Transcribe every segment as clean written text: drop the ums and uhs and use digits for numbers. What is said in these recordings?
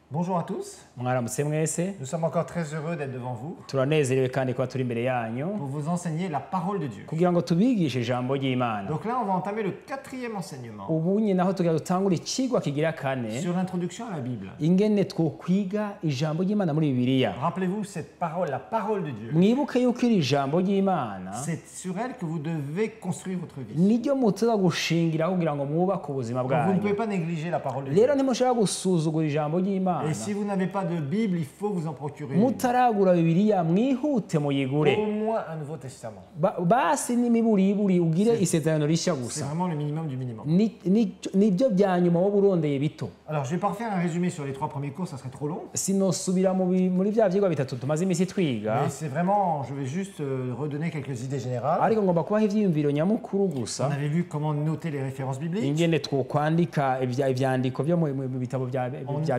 Bonjour à tous. mwaramutse mwese Nous sommes encore très heureux d'être devant vous turanezerewe kandi kuba turi imbere yanyu pour vous enseigner la parole de Dieu. kugira ngo tubigishe ijambo ry'Imana. Donc là, on va entamer le quatrième enseignement Ubu nyine aho tugira dutangura ikigwa kigira kane sur l'introduction à la Bible. ingene twokwiga ijambo ry'Imana muri Bibiliya. Rappelez-vous cette parole, la parole de Dieu. Mwibuke yuko iri jambo ry'Imana C'est sur elle que vous devez construire votre vie. niryo muteza gushingira kugira ngo mwubake ubuzima Donc vous ne pouvez bwanyu. pas négliger la parole de Dieu. Rero ntimushobora gusuzugura ijambo Et ry'Imana. si vous n'avez pas de Bible, il faut vous en procurer une. Mutaragura Bibiliya mwihute muyigure. Au moins un Nouveau Testament. Basi n'imiburiburi ugire isezerano rishya C'est gusa. vraiment le minimum du minimum. Nibyo bya nyuma wowe urondeye bito. Alors, je vais pas refaire un résumé sur les 3 premiers cours, ça serait trop long. Sinosubira muri bya vyigwa bitatu tumaze imisi twiga, Mais c'est vraiment, je vais juste redonner quelques idées générales. ariko ngomba kubaha ivyiyumviro nyamukuru On gusa avait vu comment noter les références bibliques. ingene twokwandika ivyandiko vyo mu bitabo vya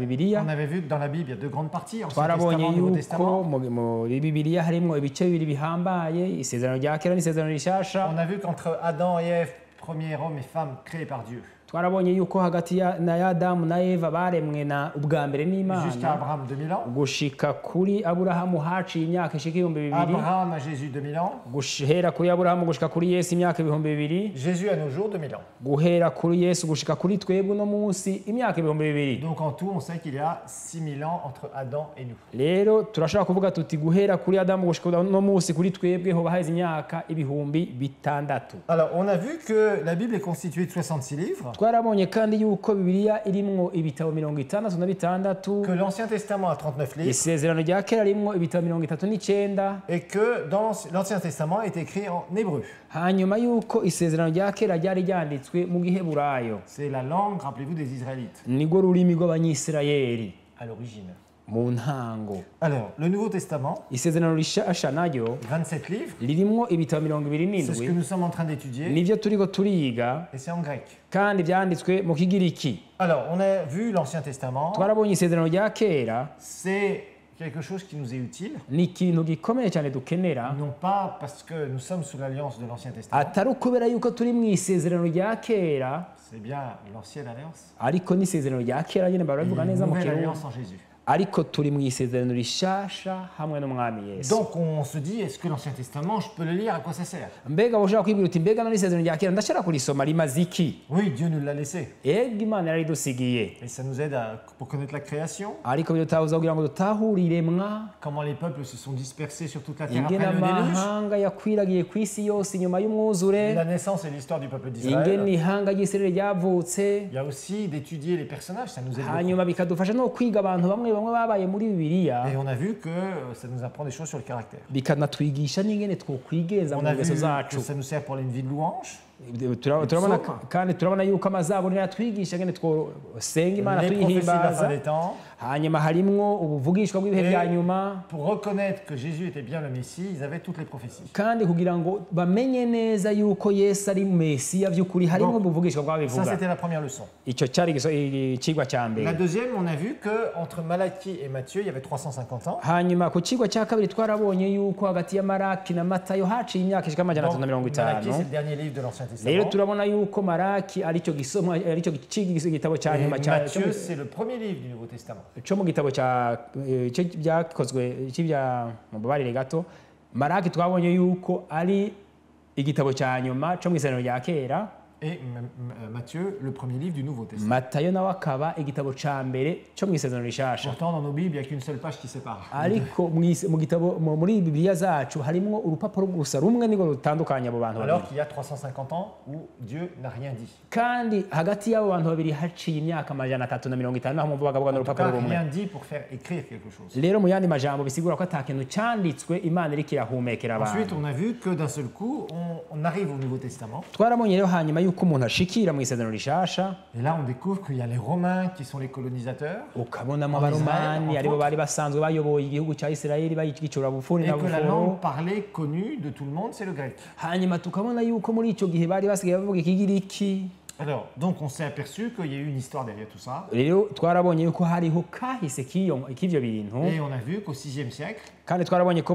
Bibiliya. On avait vu que dans la Bible, il y a deux grandes parties, Ancien Twarabonye Testament, Nouveau yuko Testament. muri Bibiliya harimwo ibice bibiri bihambaye, isezerano rya kera n'isezerano rishasha. On a vu qu'entre Adam et Ève, premier homme et femme créés par Dieu, Twarabonye yuko hagati ya Adamu na Eva baremwe na ubwa mbere jusqu'à n'Imana Abraham 2000 ans, gushika kuri Aburahamu haciye imyaka ishika 2000, Abraham à Jésus 2000 ans, guhera kuri Aburahamu gushika kuri Yesu imyaka 2000, Jésus à nos jours 2000 ans. guhera kuri Yesu gushika kuri twebwe no munsi imyaka 2000. Donc en tout, on sait qu'il y a 6000 ans entre Adam et nous. Rero turashaka kuvuga tuti guhera kuri Adamu gushika no munsi kuri twebwe ho baheze imyaka 6,000. Alors, on a vu que la Bible est constituée de 66 livres, Twarabonye kandi yuko Bibiliya irimwo ibitabo 66, que l'Ancien Testament a 39 livres, isezerano rya kera rimwo ibitabo 39, et que dans l'Ancien Testament est écrit en hébreu. hanyuma yuko isezerano rya kera ryari ryanditswe mu Giheburayo, C'est la langue, rappelez-vous, des Israélites, nirwo rurimi rw'Abanyisirayeli à l'origine. mu ntango. Alors, le Nouveau Testament, Isezerano rishasha naryo 27 livres, ririmwo ibitabo c'est ce que 27, nous sommes en train d'étudier, nivyo turiko turiga et c'est en grec. kandi vyanditswe mu Kigiriki. Alors, on a vu l'Ancien Testament, Twarabonye isezerano rya kera c'est quelque chose qui nous est utile, ni ikintu gikomeye cyane dukenera, non pas parce que nous sommes sous l'alliance de l'Ancien Testament, atari ukubera yuko turi mu isezerano rya kera, c'est bien l'ancienne alliance, ariko n'isezerano rya kera nyine et baravuga une neza mu nouvelle Kirundi, alliance en Jésus. ariko turi mu isezerano rishasha hamwe n'umwami Yesu. Donc, on se dit, est-ce que l'Ancien Testament, je peux le lire, à quoi ça sert? Mbega ushaka kwibwira uti mbega no n'isezerano rya kera ndashaka kurisoma rimaze iki? Oui, Dieu nous l'a laissé, Ego Imana yaridusigiye, et ça nous aide pour connaître la création, ariko bidutahuza kugira ngo dutahura iremwa, comment les peuples se sont dispersés sur toute la terre ingene après le déluge, amahanga yakwiragiye ku isi yose inyuma y'umwuzure, la naissance et l'histoire du peuple ingene d'Israël. ihanga ry'Isirayeli ryavutse, Il y a aussi d'étudier les personnages, ça nous aide beaucoup. hanyuma bikadufasha no kwiga abantu bamwe bamwe babaye muri Bibiliya, Et on a vu que ça nous apprend des choses sur le caractère. bikanatwigisha n'ingene twokwigenza On mu a vu ngeso que zacu. ça nous sert pour une vie de louange, Turabona Psalm. kandi turabona yuko amazaburi yatwigisha ngene twosenga Imana les prophéties de la fin tuyihimbaza, des temps. hanyuma harimwo ubuvugishwa bw'ibihe Et bya nyuma, pour reconnaître que Jésus était bien le Messie, ils avaient toutes les prophéties. kandi kugira ngo bamenye neza yuko Yesu ari Mesiya by'ukuri harimwo Donc, ubuvugishwa Ça, bwabivuga. c'était la première leçon. Icyo cyari ikigwa cya La mbere. deuxième, on a vu qu'entre Malachie et Matthieu, il y avait 350 ans. Hanyuma ku kigwa cya kabiri twarabonye yuko hagati ya Maraki na Matayo haciye imyaka ishika Donc, 350. Malachie, c'est le dernier livre de l'Ancien Rero Testament. turabona yuko Maraki aricyo gisomwa aricyo gitabo cya Et nyuma Matthieu, c'est le premier livre du Nouveau Testament. cyo mu gitabo cyo byakozwe cy'ibya mubabarire gato. Maraki twabonye yuko ari igitabo cya nyuma cyo mu isezerano rya kera, Et Matthieu, le premier livre du Nouveau Testament. Matayo nawe akaba igitabo cya mbere cyo mu isezerano rishasha. Pourtant, dans nos Bibles, il n'y a qu'une seule page qui sépare. Ariko mu gitabo muri Bibiliya zacu harimwo urupapuro gusa rumwe niko rutandukanya abo bantu Alors babiri, qu'il y a 350 ans où Dieu n'a rien dit. kandi hagati y'abo bantu babiri haciye imyaka 350 naho muvuga bwa En tout cas, n'urupapuro rumwe. rien dit pour faire écrire quelque chose. Rero mu yandi majambo bisigura ko atakintu cyanditswe Imana iriko irahumekera Ensuite, abantu. on a vu que d'un seul coup, on arrive au Nouveau Testament. Twarabonye rero hanyuma yuko umuntu ashikira mu isezerano rishasha, Et là, on découvre qu'il y a les Romains qui sont les colonisateurs. ukabonamo En abaromani Israël, aribo entre bari basanzwe bayoboye igihugu cya Isirayeli bagicura bufuni Et na que la buforo. langue parlée, connue de tout le monde, c'est le grec. Hanyuma tukabona yuko muri icyo gihe bari basigaye bavuga ikigiriki. Alors, donc on s'est aperçu qu'il y a eu une histoire derrière tout ça. Rero twarabonye yuko hariho kahise k'ivyo bintu, Et on a vu qu'au 6e siècle, kandi twarabonye ko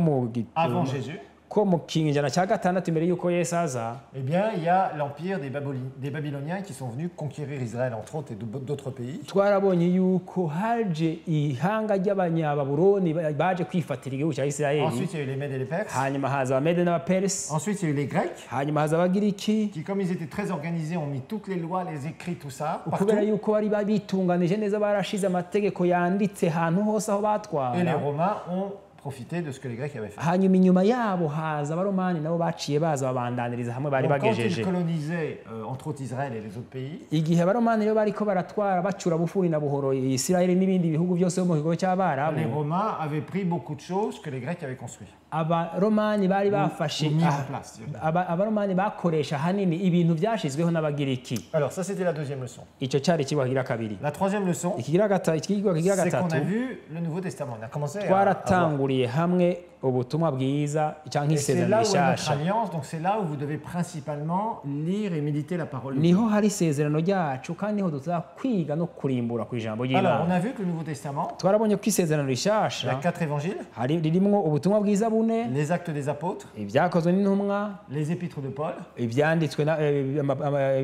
avant Jésus, ko mu kinyejana cya gatandatu imbere y'uko Yesu aza, Eh bien, il y a l'empire des Babyloniens qui sont venus conquérir Israël, entre autres, et d'autres pays. twarabonye yuko haje ihanga ry'abanyababuloni baje kwifatira igihugu cya Isirayeli. Ensuite, il y a eu les Mèdes et les Perses. Hanyuma haza abamede n'abaperesi. Ensuite, il y a eu les Grecs, Hanyuma haza abagiriki. qui, comme ils étaient très organisés, ont mis toutes les lois, les écrits, tout ça, partout. Kubera yuko bari bitunganije neza barashize amategeko yanditse ahantu hose aho Et les batwara. Romains ont profité de ce que les Grecs avaient fait. Hanyuma inyuma yabo haza abaromani nabo baciye baza babandaniriza hamwe bari Donc, quand ils bagejeje. colonisaient, entre autres Israël et les autres pays, Igihe abaromani rero bariko baratwara bacura bufuri na buhoro Isirayeli n'ibindi bihugu byose byo mu kigo les cy'Abarabu, Romains avaient pris beaucoup de choses que les Grecs avaient construites. abaromani bari bafashe mis en place. abaromani bakoresha hanini ibintu byashizweho n'abagiriki. Alors, ça, c'était la deuxième leçon. Icyo cyari kiba kigira kabiri. La troisième leçon, Ikigira kigira c'est qu'on gatatu a vu le Nouveau Testament. On a commencé à voir. twaratanguriye hamwe ubutumwa bwiza cyangwa Et c'est isezerano là où est notre rishasha. alliance, donc c'est là où vous devez principalement lire et méditer la parole de Dieu. Niho hari isezerano ryacu kandi niho tuzakwiga no kurimbura ku ijambo Alors, on ry'Imana. a vu que le Nouveau Testament, Twarabonye ko isezerano il y rishasha a 4 évangiles, ririmwo ubutumwa bwiza bune, les actes des apôtres, ibyakozwe n'intumwa, les épîtres de Paul, ibyanditswe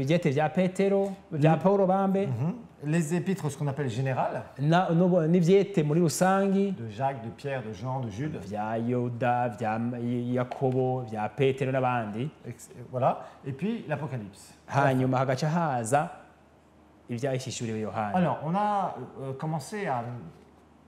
ibyete bya Petero, bya Paulo bambe, les épîtres, ce qu'on appelle générales, n'ibyete muri rusangi, de Jacques, de Pierre, de Jean, de Jude, bya Yoda, bya Yakobo, bya Petero n'abandi. voilà, et puis l'Apocalypse. Hanyuma hagaca haza ibyahishuriwe Yohana. Alors, on a commencé à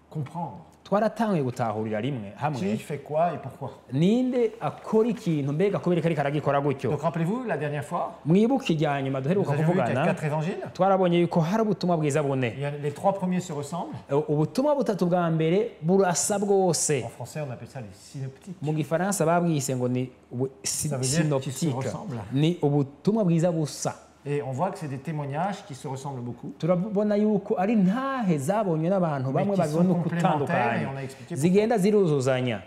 comprendre Twaratanguye gutahurira rimwe qui hamwe fait quoi et pourquoi. ninde akora ikintu mbega kubera ariko aragikora gutyo. Donc, rappelez-vous, la dernière fois, Mwibuke ijya nyuma nous duheruka avions vu qu'il y a kuvugana 4 évangiles. twarabonye yuko hari ubutumwa bwiza bune. Les 3 premiers se ressemblent. Ubutumwa butatu bwa mbere burasa bwose. En français, on appelle ça les synoptiques. Mu gifaransa babwise ngo ni Ça veut dire qu'ils se synoptique, ressemblent. ni ubutumwa bwiza busa. Et on voit que c'est des témoignages qui se ressemblent beaucoup. Turabona yuko ari ntahe zabonywe n'abantu bamwe qui babibona sont ukutandukanye complémentaires et on a expliqué pourquoi. zigenda ziruzuzanya.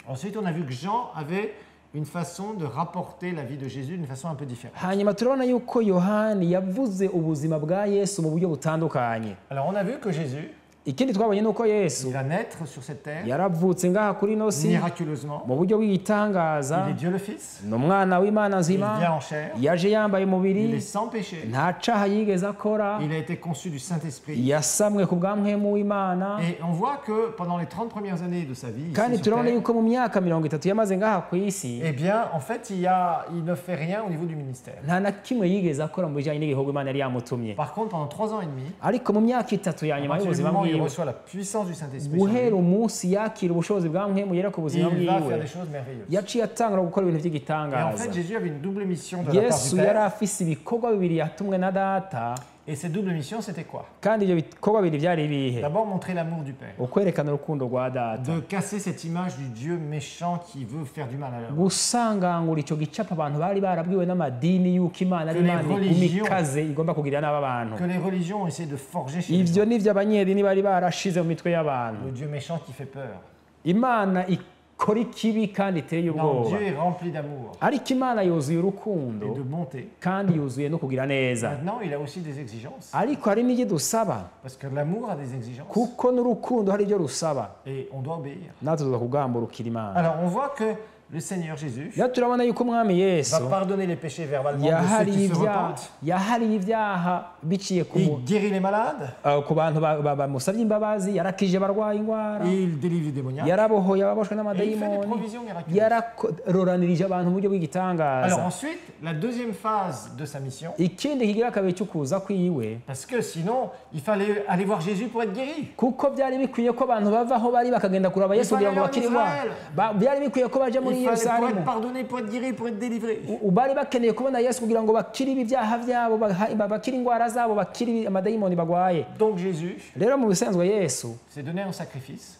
Ensuite, on a vu que Jean avait une façon de rapporter la vie de Jésus d'une façon un peu différente. Hanyuma turabona yuko Yohani yavuze ubuzima bwa Yesu mu buryo butandukanye. Alors, on a vu que Jésus, Ikindi twabonye nuko Yesu il va naître sur cette terre yaravutse ngaha kuri ino si miraculeusement. mu buryo bw'igitangaza. Il est Dieu le Fils. Ni umwana w'Imana Il nzima, vient en chair. yaje yambaye Il umubiri, est sans péché. nta caha yigeze akora, Il a été conçu du Saint-Esprit. yasamwe ku bwa mpwemu w'Imana. Et on voit que pendant les 30 premières années de sa vie, Kandi ici sur turabona terre, yuko mu myaka 30 yamaze ngaha ku isi eh bien, en fait, il ne fait rien au niveau du ministère. nta na kimwe yigeze akora mu bijyanye n'igihugu Imana yari yamutumye. Par contre, pendant 3 ans et demi, Ariko mu myaka 3 ya à nyuma partir du y'ubuzima moment où il bwiwe, reçoit la puissance du Saint-Esprit, sur lui, guhera umunsi yakira ubushobozi bwa mpwemu yera ku buzima il va faire bwiwe, des choses merveilleuses. yaciye atangura gukora ibintu Et en by'igitangaza. fait, Jésus avait une double mission de la part du Yesu yari Père. afise ibikorwa bibiri yatumwe na data, Et cette double mission, c'était quoi? kandi ibyo bikorwa bibiri byari ibihe: D'abord, montrer l'amour du Père. ukwerekana urukundo rwa data, De casser cette image du Dieu méchant qui veut faire du mal à l'homme. gusangangura icyo gicapo abantu bari barabwiwe n'amadini y'uko Imana ari Que les Imana religions- imikaze igomba kugira n'aba bantu. Que les religions ont essayé de forger chez les Ivyo hommes. nivyo abanyedini bari barashize mu mitwe y'abantu. Le Dieu méchant qui fait peur. Imana ikora ikibi kandi iteye Non, ubwoba, Dieu est rempli d'amour ariko Imana yuzuye et urukundo de bonté. kandi yuzuye no kugira neza. Maintenant, il a aussi des exigences. Ariko hari n'ibyo dusaba, Parce que l'amour a des exigences. kuko n'urukundo hari ibyo rusaba, Et on doit obéir. natwe tuza kugamburukira Imana. Alors, on voit que le Seigneur Jésus Rero turabona yuko umwami Yesu va pardonner les péchés verbalement de ceux yahariye qui se ibyaha repentent. yahariye ibyaha biciye Il guérit les malades. ku bantu bamusabye imbabazi, yarakije abarwaye indwara, Il délivre les démoniaques. yarabohoye ababoshwe Et il fait des n'amadayimoni, provisions miraculeuses. yararoranirije abantu mu buryo Alors bw'igitangaza. ensuite, la deuxième phase de sa mission, Ikindi kigira kabiri cyo kuza kwiwe, parce que sinon, il fallait aller voir Jésus pour être guéri. kuko byari bikwiye ko abantu bava aho bari bakagenda kuraba Yesu kugira ngo bakire indwara. Byari bikwiye ko baje muri Il fallait pour Yerusalemu, être pardonné, pour être guéri, pour être délivré. bari bakeneye kubona Yesu kugira ngo bakire ibyaha byabo, bakire indwara zabo, bakire amadayimoni bagwaye. Donc Jésus Rero mu bisanzwe Yesu s'est donné en sacrifice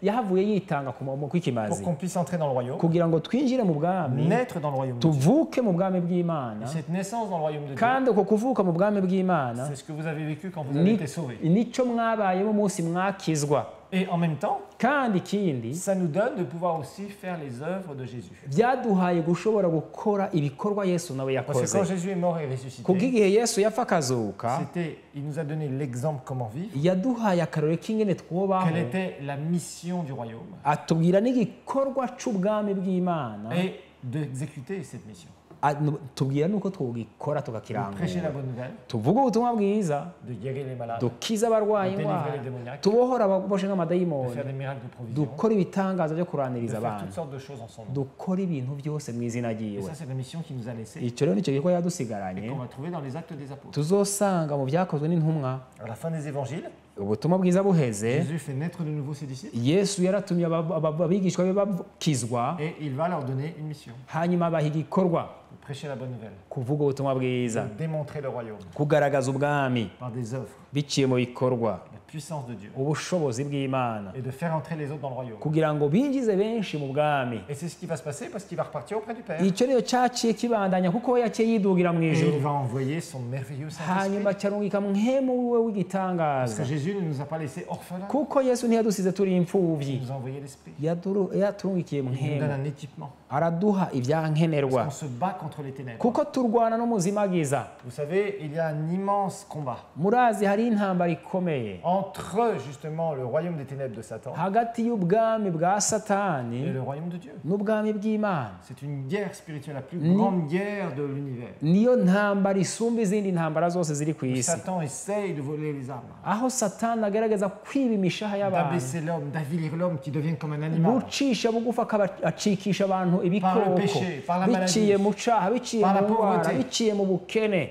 yahavuye yitanga ku pour kw'ikimazi qu'on puisse entrer dans le royaume, kugira ngo twinjire mu bwami, naître dans le royaume de Dieu. tuvuke mu bwami bw'Imana. Cette naissance dans le royaume de Dieu, Kandi uko kuvuka mu bwami bw'Imana c'est ce que vous avez vécu quand vous avez été sauvés. nico mwabayemo umunsi mwakizwa. Et en même temps, kandi ikindi ça nous donne de pouvoir aussi faire les œuvres de Jésus. byaduhaye gushobora gukora ibikorwa Yesu nawe Parce que yakoze quand Jésus est mort et kubwo ressuscité, igihe Yesu yapfa akazuka il nous a donné l'exemple comment vivre, yaduhaye akarore k'ingene twubaho quelle était la mission du royaume, atubwira n'igikorwa c'ubwami bw'Imana et d'exécuter cette mission. tubwira nuko twogikora De prêcher tukakirangura la bonne nouvelle, tuvuge ubutumwa bwiza de guérir les malades, dukiza abarwayi de délivrer indwara les démoniaques, tubohora ababoshe de nk'amadayimoni faire des miracles de provision, dukora ibitangaza byo de kuraniriza faire abantu toutes sortes de choses en son nom. dukora ibintu byose mu izina Et ryiwe ça, c'est la mission qu'il nous a laissée icyo rero nicyo gikorwa et yadusigaranye qu'on va trouver dans les actes des apôtres. tuzosanga mu byakozwe n'intumwa À la fin des évangiles, ubutumwa bwiza buheze Jésus fait naître de nouveau ses disciples yesu yaratumye abigishwa be bakizwa et il va leur donner une mission, hanyuma abaha igikorwa de prêcher la bonne nouvelle, kuvuga ubutumwa bwiza de démontrer le royaume kugaragaza ubwami par des œuvres, biciye mu bikorwa la puissance de Dieu, ubushobozi bw'Imana et de faire entrer les autres dans le royaume. kugira ngo binjize benshi mu bwami Et c'est ce qui va se passer parce qu'il va repartir auprès du Père. icyo niyo cyaciye kibandanya kuko we yaciye yidugira mu Et ijuru il va envoyer son merveilleux Saint-Esprit. hanyuma cyarungika mwemu wiwe Parce w'igitangaza que Jésus ne nous a pas laissés orphelins, kuko yesu ntiyadusize turi il imfubyi nous a envoyé l'Esprit. yaturungikiye Il nous donne mwemu un équipement. araduha ibyankenerwa On se bat contre les ténèbres. kuko turwana no mu zimagiza Vous savez, il y a un immense combat murazi hari intambara ikomeye entre justement le royaume des ténèbres de Satan hagati y'ubwami bwa et satani le royaume de Dieu. n'ubwami bw'Imana C'est une guerre spirituelle, la plus grande guerre de l'univers. niyo ntambara isumba izindi ntambara zose ziri ku isi Satan essaye de voler les âmes, aho satani agerageza kwiba imishaha y'abantu d'abaisser l'homme, d'avilir l'homme qui devient comme un animal. gucisha bugufi acikisha abantu Par le ibikoko péché, par la maladie, biciye mu caha biciye par la mu ndwara pauvreté. biciye mu bukene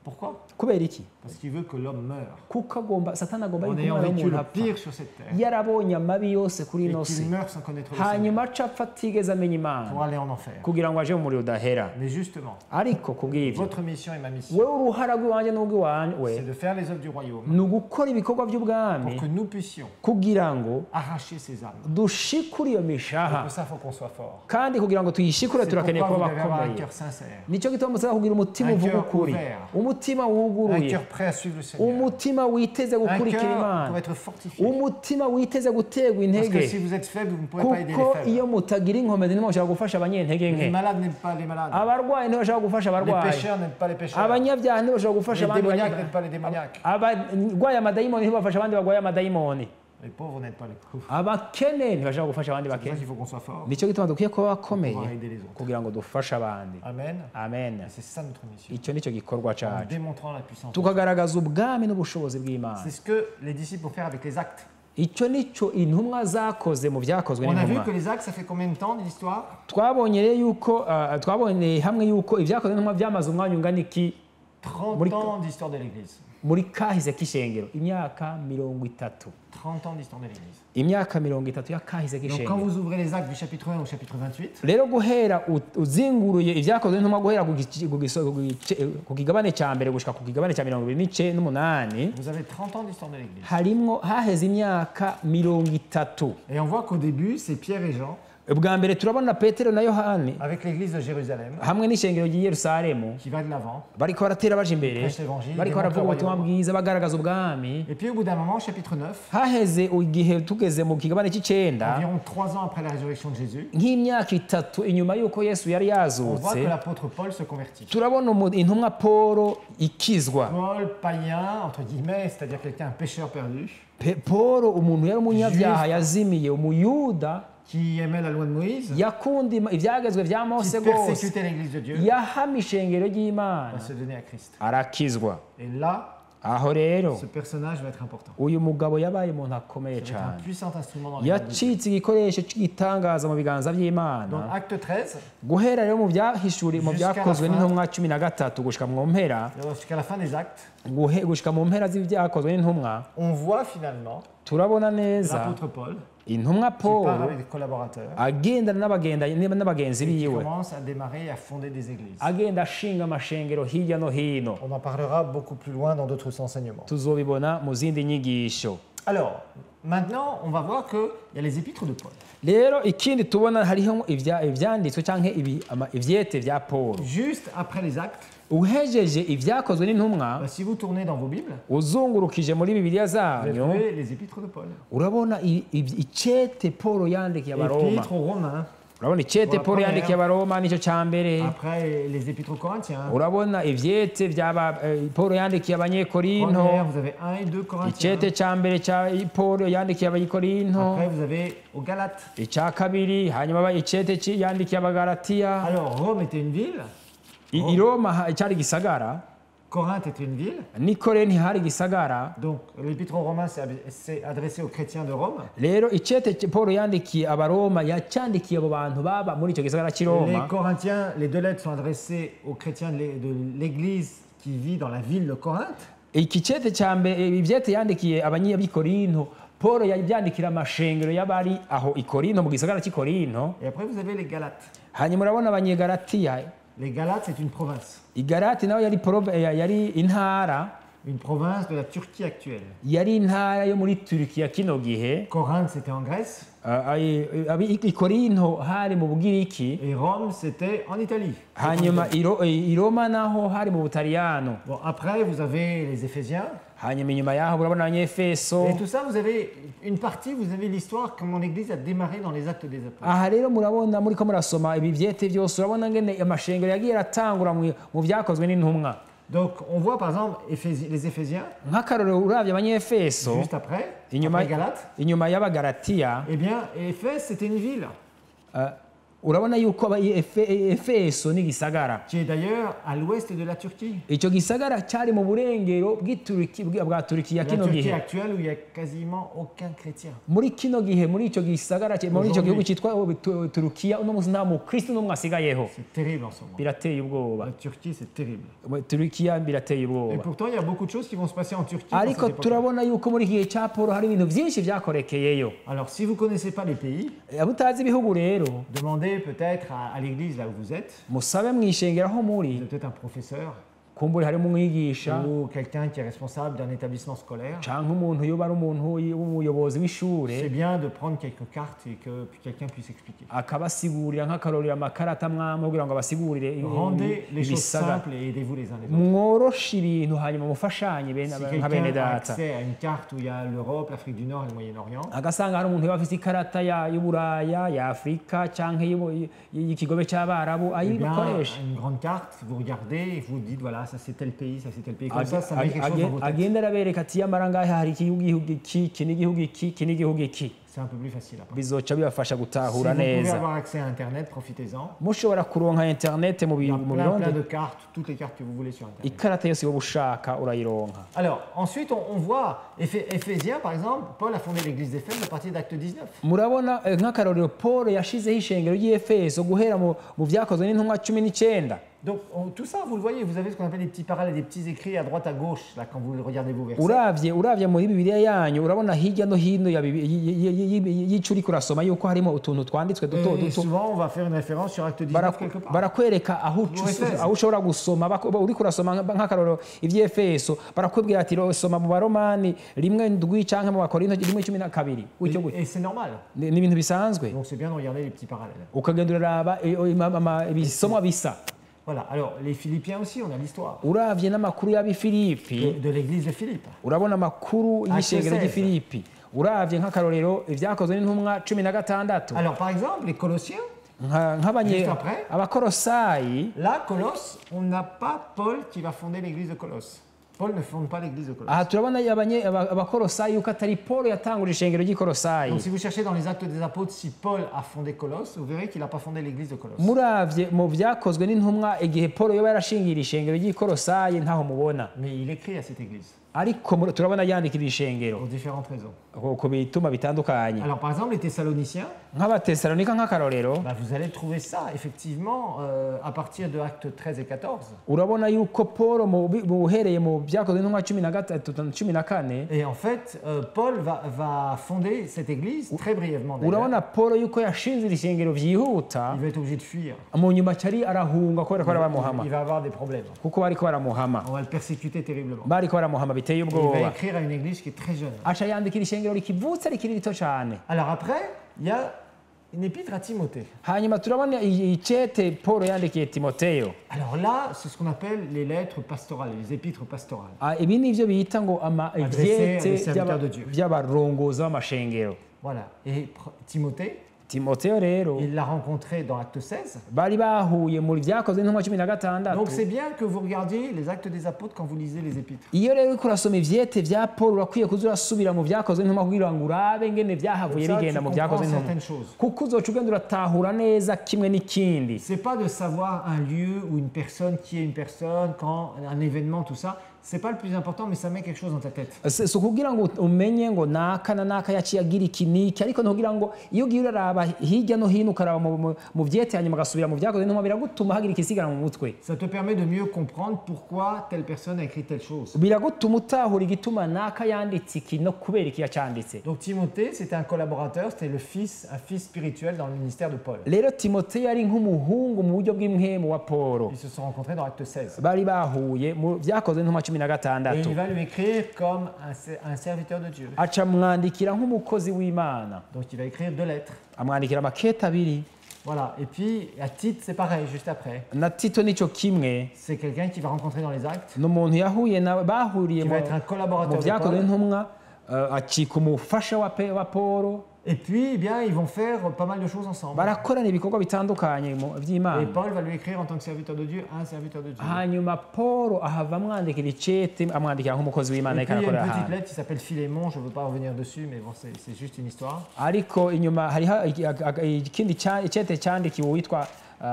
Pourquoi? kubera iki Parce qu'il veut que l'homme meure kuko satani agomba en yuko ayant umwana vécu w'umuntu le apfa pire sur cette terre yarabonye amabi yose kuri et ino si qu'il meurt sans connaître le Seigneur hanyuma aca apfa atigeze amenya imana pour aller en enfer. kugira ngo aje mu muriro udahera Mais justement, ariko kubw'ibyo votre mission et ma mission, wewe uruhara rw'iwanjye n'ubw'iwawe c'est de faire les œuvres du royaume ni ugukora ibikorwa pour by'ubwami que nous puissions kugira ngo arracher ces âmes. dushikure iyo Et mishaha pour ça, il faut qu'on soit fort. kandi kugira ngo tuyishikure C'est turakeneye pourquoi kuba vous devez avoir un bakomeye cœur sincère, nicyo gituma musaba kugira umutima Un uvuga cœur ukuri ouvert. umutima un wuguruye cœur prêt à suivre le Seigneur, umutima witeze un gukurikira cœur imana pour être fortifié. umutima witeze guterwa Parce que intege si vous êtes faible, vous ne pourrez pas aider kuko les iyo faibles. mutagira inkomezi ntimushobora gufasha abanyentege Les nke malades n'aident pas les malades. abarwayi ntibashobora gufasha Les abarwayi pécheurs n'aident pas les pécheurs. abanyabyaha ntibashobora gufasha Les abandi démoniaques banyabyaha n'aident pas les démoniaques. abarwaye amadayimoni ntibafasha abandi barwaye amadayimoni Les pauvres n'aident pas les pauvres. abakene ntibashobora gufasha abandi C'est pour ça bakene qu'il faut qu'on soit fort nicyo gituma dukwiye kuba pour bakomeye pouvoir aider les autres. kugira ngo dufashe abandi Amen. amen Et c'est ça notre mission. icyo nicyo gikorwa En cyacu démontrant la puissance. tukagaragaza ubwami n'ubushobozi bw'imana C'est ce que les disciples vont faire avec les actes. icyo nicyo intumwa zakoze mu byakozwe On a vu n'intumwa que les actes, ça fait combien de temps de l'histoire? twabonye rero yuko twabonye hamwe yuko ibyakozwe n'intumwa byamaze umwanya ungana iki 30 ans d'histoire de l'Église. muri kahise k'ishengero imyaka 30 30 ans d'histoire de l'Église. imyaka 30 ya kahise Donc quand k'ishengero vous ouvrez les actes du chapitre 1 au chapitre 28, rero guhera uzinguruye ibyakozwe n'intumwa guhera ku kigabane cya mbere gushika ku kigabane cya 28 vous avez 30 ans d'histoire de l'Église. harimwo haheze imyaka 30 Et on voit qu'au début, c'est Pierre et Jean, bwa mbere turabona petero na yohani avec l'église de Jérusalem, hamwe n'ishengero ry'i yerusalemu qui va de l'avant. bariko baratera baja imbere Prêche l'évangile, bariko démontre baravuga le ubutumwa royaume. bwiza bagaragaza ubwami Et puis au bout d'un moment, chapitre 9, haheze igihe tugeze mu kigabane cy'icenda environ 3 ans après la résurrection de Jésus, nk'imyaka 3 inyuma y'uko yesu yari on voit yazutse que l'apôtre Paul se convertit. turabona intumwa polo ikizwa Paul, païen, entre guillemets, c'est-à-dire quelqu'un, un pécheur perdu, polo umuntu yari umunyabyaha yazimiye umuyuda qui aimait la loi de Moïse, yakunda ibyagezwe bya qui mose rwose persécutait l'église de Dieu, yahama ishengero ry'imana va se donner à Christ. arakizwa Et là, aho rero ce personnage va être important. uyu mugabo yabaye umuntu akomeye Ça va être un cyane puissant instrument dans les mains de Dieu. yacitse igikoresho cy'igitangaza mu biganza Donc by'imana acte 13, guhera rero mu byahishuri mu Jusqu'à la byakozwe fin. n'intumwa 13 gushika mu mpera jusqu'à la fin des actes, gushika mu mpera z'ibyakozwe n'intumwa on voit finalement turabona neza l'apôtre Paul intumwa qui part paul avec des collaborateurs agendana n'abagenzi et qui biwe commence à démarrer et à fonder des églises. agenda ashinga amashengero hirya no hino On en parlera beaucoup plus loin dans d'autres enseignements. tuzobibona mu zindi nyigisho Alors, maintenant, on va voir qu'il y a les épîtres de Paul. rero ikindi tubona hariho ibyanditswe cyangwa ibyete bya paul Juste après les actes, uhejeje ibyakozwe n'intumwa Si vous tournez dans vos Bibles, uzungurukije muri bibiliya vous allez zanyu trouver les épîtres de Paul. urabona icete Paul yandikiye abaroma Épîtres aux Romains, urabona icete Paul yandikiye abaroma nicyo cya mbere après les épîtres aux Corinthiens. urabona ivyete byaba Paul yandikiye abanyekorinto Première, vous avez 1 et 2 Corinthiens. icete cya mbere cya Paul yandikiye abanyekorinto Après, vous avez aux Galates. icya kabiri hanyuma icete yandikiye abagalatiya Alors, Rome était une ville, i Roma cyari gisagara Corinthe était une ville. Nikore ntihari gisagara Donc, l'épître aux Romains s'est adressé aux chrétiens de Rome. rero icete Paul yandikiye abaroma yacyandikiye abo bantu baba muri icyo gisagara cy'i Les Roma Corinthiens, les deux lettres sont adressées aux chrétiens de l'église qui vit dans la ville de Corinthe. iki cete cya mbere ibyete yandikiye abanyabikorinto Paul yabyandikira amashengero y'abari aho i Korinto mu gisagara cy'i Korinto Et après, vous avez les Galates. hanyuma urabona abanyegalatiya Les Galates, c'est une province. igalati nawe yari intara Une province de la Turquie actuelle. yari intara yo muri Turikiya kino gihe Corinthe, c'était en Grèce. i Korinto hari mu Bugiriki Et Rome, c'était en Italie. hanyuma i Roma naho hari mu Butaliyano Bon, après, vous avez les Éphésiens. hanyuma inyuma yaho urabona abanyefeso Et tout ça, vous avez une partie, vous avez l'histoire comment l'Église a démarré dans les actes des apôtres. aha rero murabona muriko murasoma ibi byete byose urabona ngene amashengero yagiye aratangura mu byakozwe n'intumwa Donc, on voit par exemple les Éphésiens, nk'akarorero uravye abanyefeso juste après, inyuma après Galates. inyuma y'abagalatiya Eh bien, Éphèse, c'était une ville urabona yuko efeso ni gisagara qui est d'ailleurs à l'ouest de la Turquie. icyo gisagara cyari mu burengero bwa Turikiya La kino Turquie gihe actuelle où il n'y a quasiment aucun chrétien. muri kino gihe muri icyo gisagara muri icyo gihugu cyitwa Turukiya uno munsi nta mukristo n'umwe asigayeho C'est terrible en ce moment. birateye ubwoba La Turquie, c'est terrible. Turukiya birateye Et ubwoba pourtant, il y a beaucoup de choses qui vont se passer en Turquie. dans ariko cette époque-là. turabona yuko muri iki gihe cya Paul hari ibintu byinshi byakorekeyeyo Alors, si vous ne connaissez pas les pays, mutazi ibihugu rero demandez peut-être à l'église là où vous êtes. musabe mwishengera aho muri Vous êtes peut-être un professeur kumbura harimo umwigisha ou quelqu'un qui est responsable d'un établissement scolaire. cyangwa umuntu yoba ari umuntu w'umuyobozi w'ishure C'est bien de prendre quelques cartes et que quelqu'un puisse expliquer. akabasigurira nk'akarorero amakarata mwamwe kugira ngo abasigurire Rendez les choses ibisagara simples et aidez-vous les uns les autres. mworoshe ibintu hanyuma mufashanye Si nka quelqu'un bene a data accès à une carte où il y a l'Europe, l'Afrique du Nord et le Moyen-Orient, agasanga hari umuntu yoba afite ikarata y'uburaya ya Afurika cyangwa y'ikigobe cy'abarabu eh bien, ayikoresha une grande carte, vous regardez et vous dites voilà, ça c'est tel pays, ça c'est tel pays. Comme ça met quelque chose dans vos têtes. agenda arabereka ati yamara ngahe hari igihugu iki n'igihugu iki n'igihugu iki C'est un peu plus facile après. bizoca bibafasha Si gutahura vous pouvez neza avoir accès à Internet, profitez-en. mushobora kuronka internet mu Il y a plein bironde de cartes, toutes les cartes que vous voulez sur Internet. ikarata yose woba ushaka urayironka Alors, ensuite, on voit Éphésiens, par exemple, Paul a fondé l'église d'Éphèse à partir d'Acte 19. murabona nk'akarorero Paul yashizeho ishengero ry'Efeso guhera mu byakozwe n'intumwa 19. Donc, tout ça, vous le voyez, vous avez ce qu'on appelle des petits parallèles, des petits écrits à droite, à gauche, là, quand vous regardez vos versets. uravye muri bibiliya yanyu urabona hirya no hino y'ico uriko urasoma yuko harimo utuntu twanditswe duto Et duto souvent, on va faire une référence sur Acte 19 quelque part. barakwereka aho ushobora gusoma uriko urasoma nk'akarorero ivy'Efeso barakubwira ati soma mu Baromani 1:7 canke mu Bakorinto 1:12 gutyo gutyo Et c'est normal. ni ibintu bisanzwe Donc, c'est bien de regarder les petits parallèles. ukagenda uraraba ibisomwa bisa. Voilà. Alors, les Philippiens aussi, on a l'histoire uravye n'amakuru y'Abifilipi de l'église de Philippe. urabona amakuru y'ishengero Acte 16. ry'Ifilipi uravye nk'akarorero ivyakozwe n'intumwa 16. Alors, par exemple, les Colossiens, nk'abanye Juste après. abakorosayi là, Colosse, on n'a pas Paul qui va fonder l'église de Colosse. Paul ne fonde pas l'église de Colosse. aha turabona abakorosayi yuko atari Paul yatanguje ishengero ry'ikorosayi Donc, si vous cherchez dans les actes des apôtres si Paul a fondé Colosse, vous verrez qu'il n'a pas fondé l'église de Colosse. muravye mu vyakozwe n'intumwa igihe Paul yoba yarashingira ishengero ry'ikorosayi ntaho mubona Mais il écrit à cette église, ariko turabona yandikira ishengero pour différentes raisons. ku bituma bitandukanye Alors, par exemple, les Thessaloniciens, nk'abatesalonika nk'akarorero bah, vous allez trouver ça, effectivement, à partir de Actes 13 et 14. urabona yuko Paul uhereye mu vyakozwe n'intumwa 13-14 Et en fait, Paul va fonder cette église, très brièvement d'ailleurs. urabona Paul yuko yashinze ishengero vyihuta Il va être obligé de fuir. mu nyuma cyari arahunga kubera ko baramuhama Il va avoir des problèmes. kuko bariko baramuhama On va le persécuter terriblement. bariko baramuhama biteye Et il va ubwoba écrire à une église qui est très jeune. aca yandikira ishengero rikivutse rikiri rito cyane Alors après, il y a une épître à Timothée. hanyuma turabona icete Paul yandikiye Timoteyo. Alors là, c'est ce qu'on appelle les lettres pastorales, les épîtres pastorales. Ibi ni byo bita ngo Adressé à des serviteurs de Dieu. by'abarongozi b'amashengero. Voilà. Et Timothée, Timoteyo rero il l'a rencontré dans Acte 16. bari bahuye muri byakozwe n'intumwa 16. Donc c'est bien que vous regardiez les Actes des Apôtres quand vous lisez les épîtres. iyo rero uriko urasoma ivyete vya Paul urakwiye kuza urasubira mu byakozwe n'intumwa kugira ngo urabe ngene vyahavuye Comme ça, bigenda tu mu comprends byakozwe n'intumwa certaines choses. kuko uzoca ugenda uratahura neza kimwe n'ikindi. C'est pas de savoir un lieu ou une personne qui est une personne, quand un événement, tout ça. C'est pas le plus important, mais ça met quelque chose dans ta tête. Si ukugira ngo umenye ngo naka na naka yaciye agira iki niki, ariko ntugira ngo iyo ugiye uraraba hirya no hino ukaraba mu vyete hanyuma ugasubira mu vyakozwe n'intumwa biragutuma hagira ikisigara mu mutwe. Ça te permet de mieux comprendre pourquoi telle personne a écrit telle chose. Biragutuma utahura igituma naka yanditse iki no kubera iki yacanditse. Donc Timothée, c'était un collaborateur, c'était un fils spirituel dans le ministère de Paul. Rero Timoteyo ari nk'umuhungu mu buryo bw'impwemu wa Paulo. Ils se sont rencontrés dans Acte 16. Bari bahuye mu vyakozwe n'intumwa 16. Et il va lui écrire comme un serviteur de Dieu. Aca amwandikira nk'umukozi w'Imana. Donc il va écrire 2 lettres. Amwandikira amakete abiri. Voilà. Et puis à Tite, c'est pareil, juste après. Na Tito nico kimwe. C'est quelqu'un qui va rencontrer dans les Actes. N'umuntu yahuye nawe bahuriye Qui va être un collaborateur mu de vyakozwe Paul. n'intumwa acika umufasha wa Paulo. Et puis, eh bien, ils vont faire pas mal de choses ensemble. Barakorana ibikorwa bitandukanye vy'Imana. Et Paul va lui écrire en tant que serviteur de Dieu, un serviteur de Dieu. Hanyuma Paulo ahava amwandikira icete amwandikira nk'umukozi w'Imana Et puis, il y a ikanakorera une petite ahantu. lettre qui s'appelle Philémon, je ne veux pas revenir dessus, mais bon, c'est juste une histoire. Ariko inyuma hariho ikindi icete cyandikiwe witwa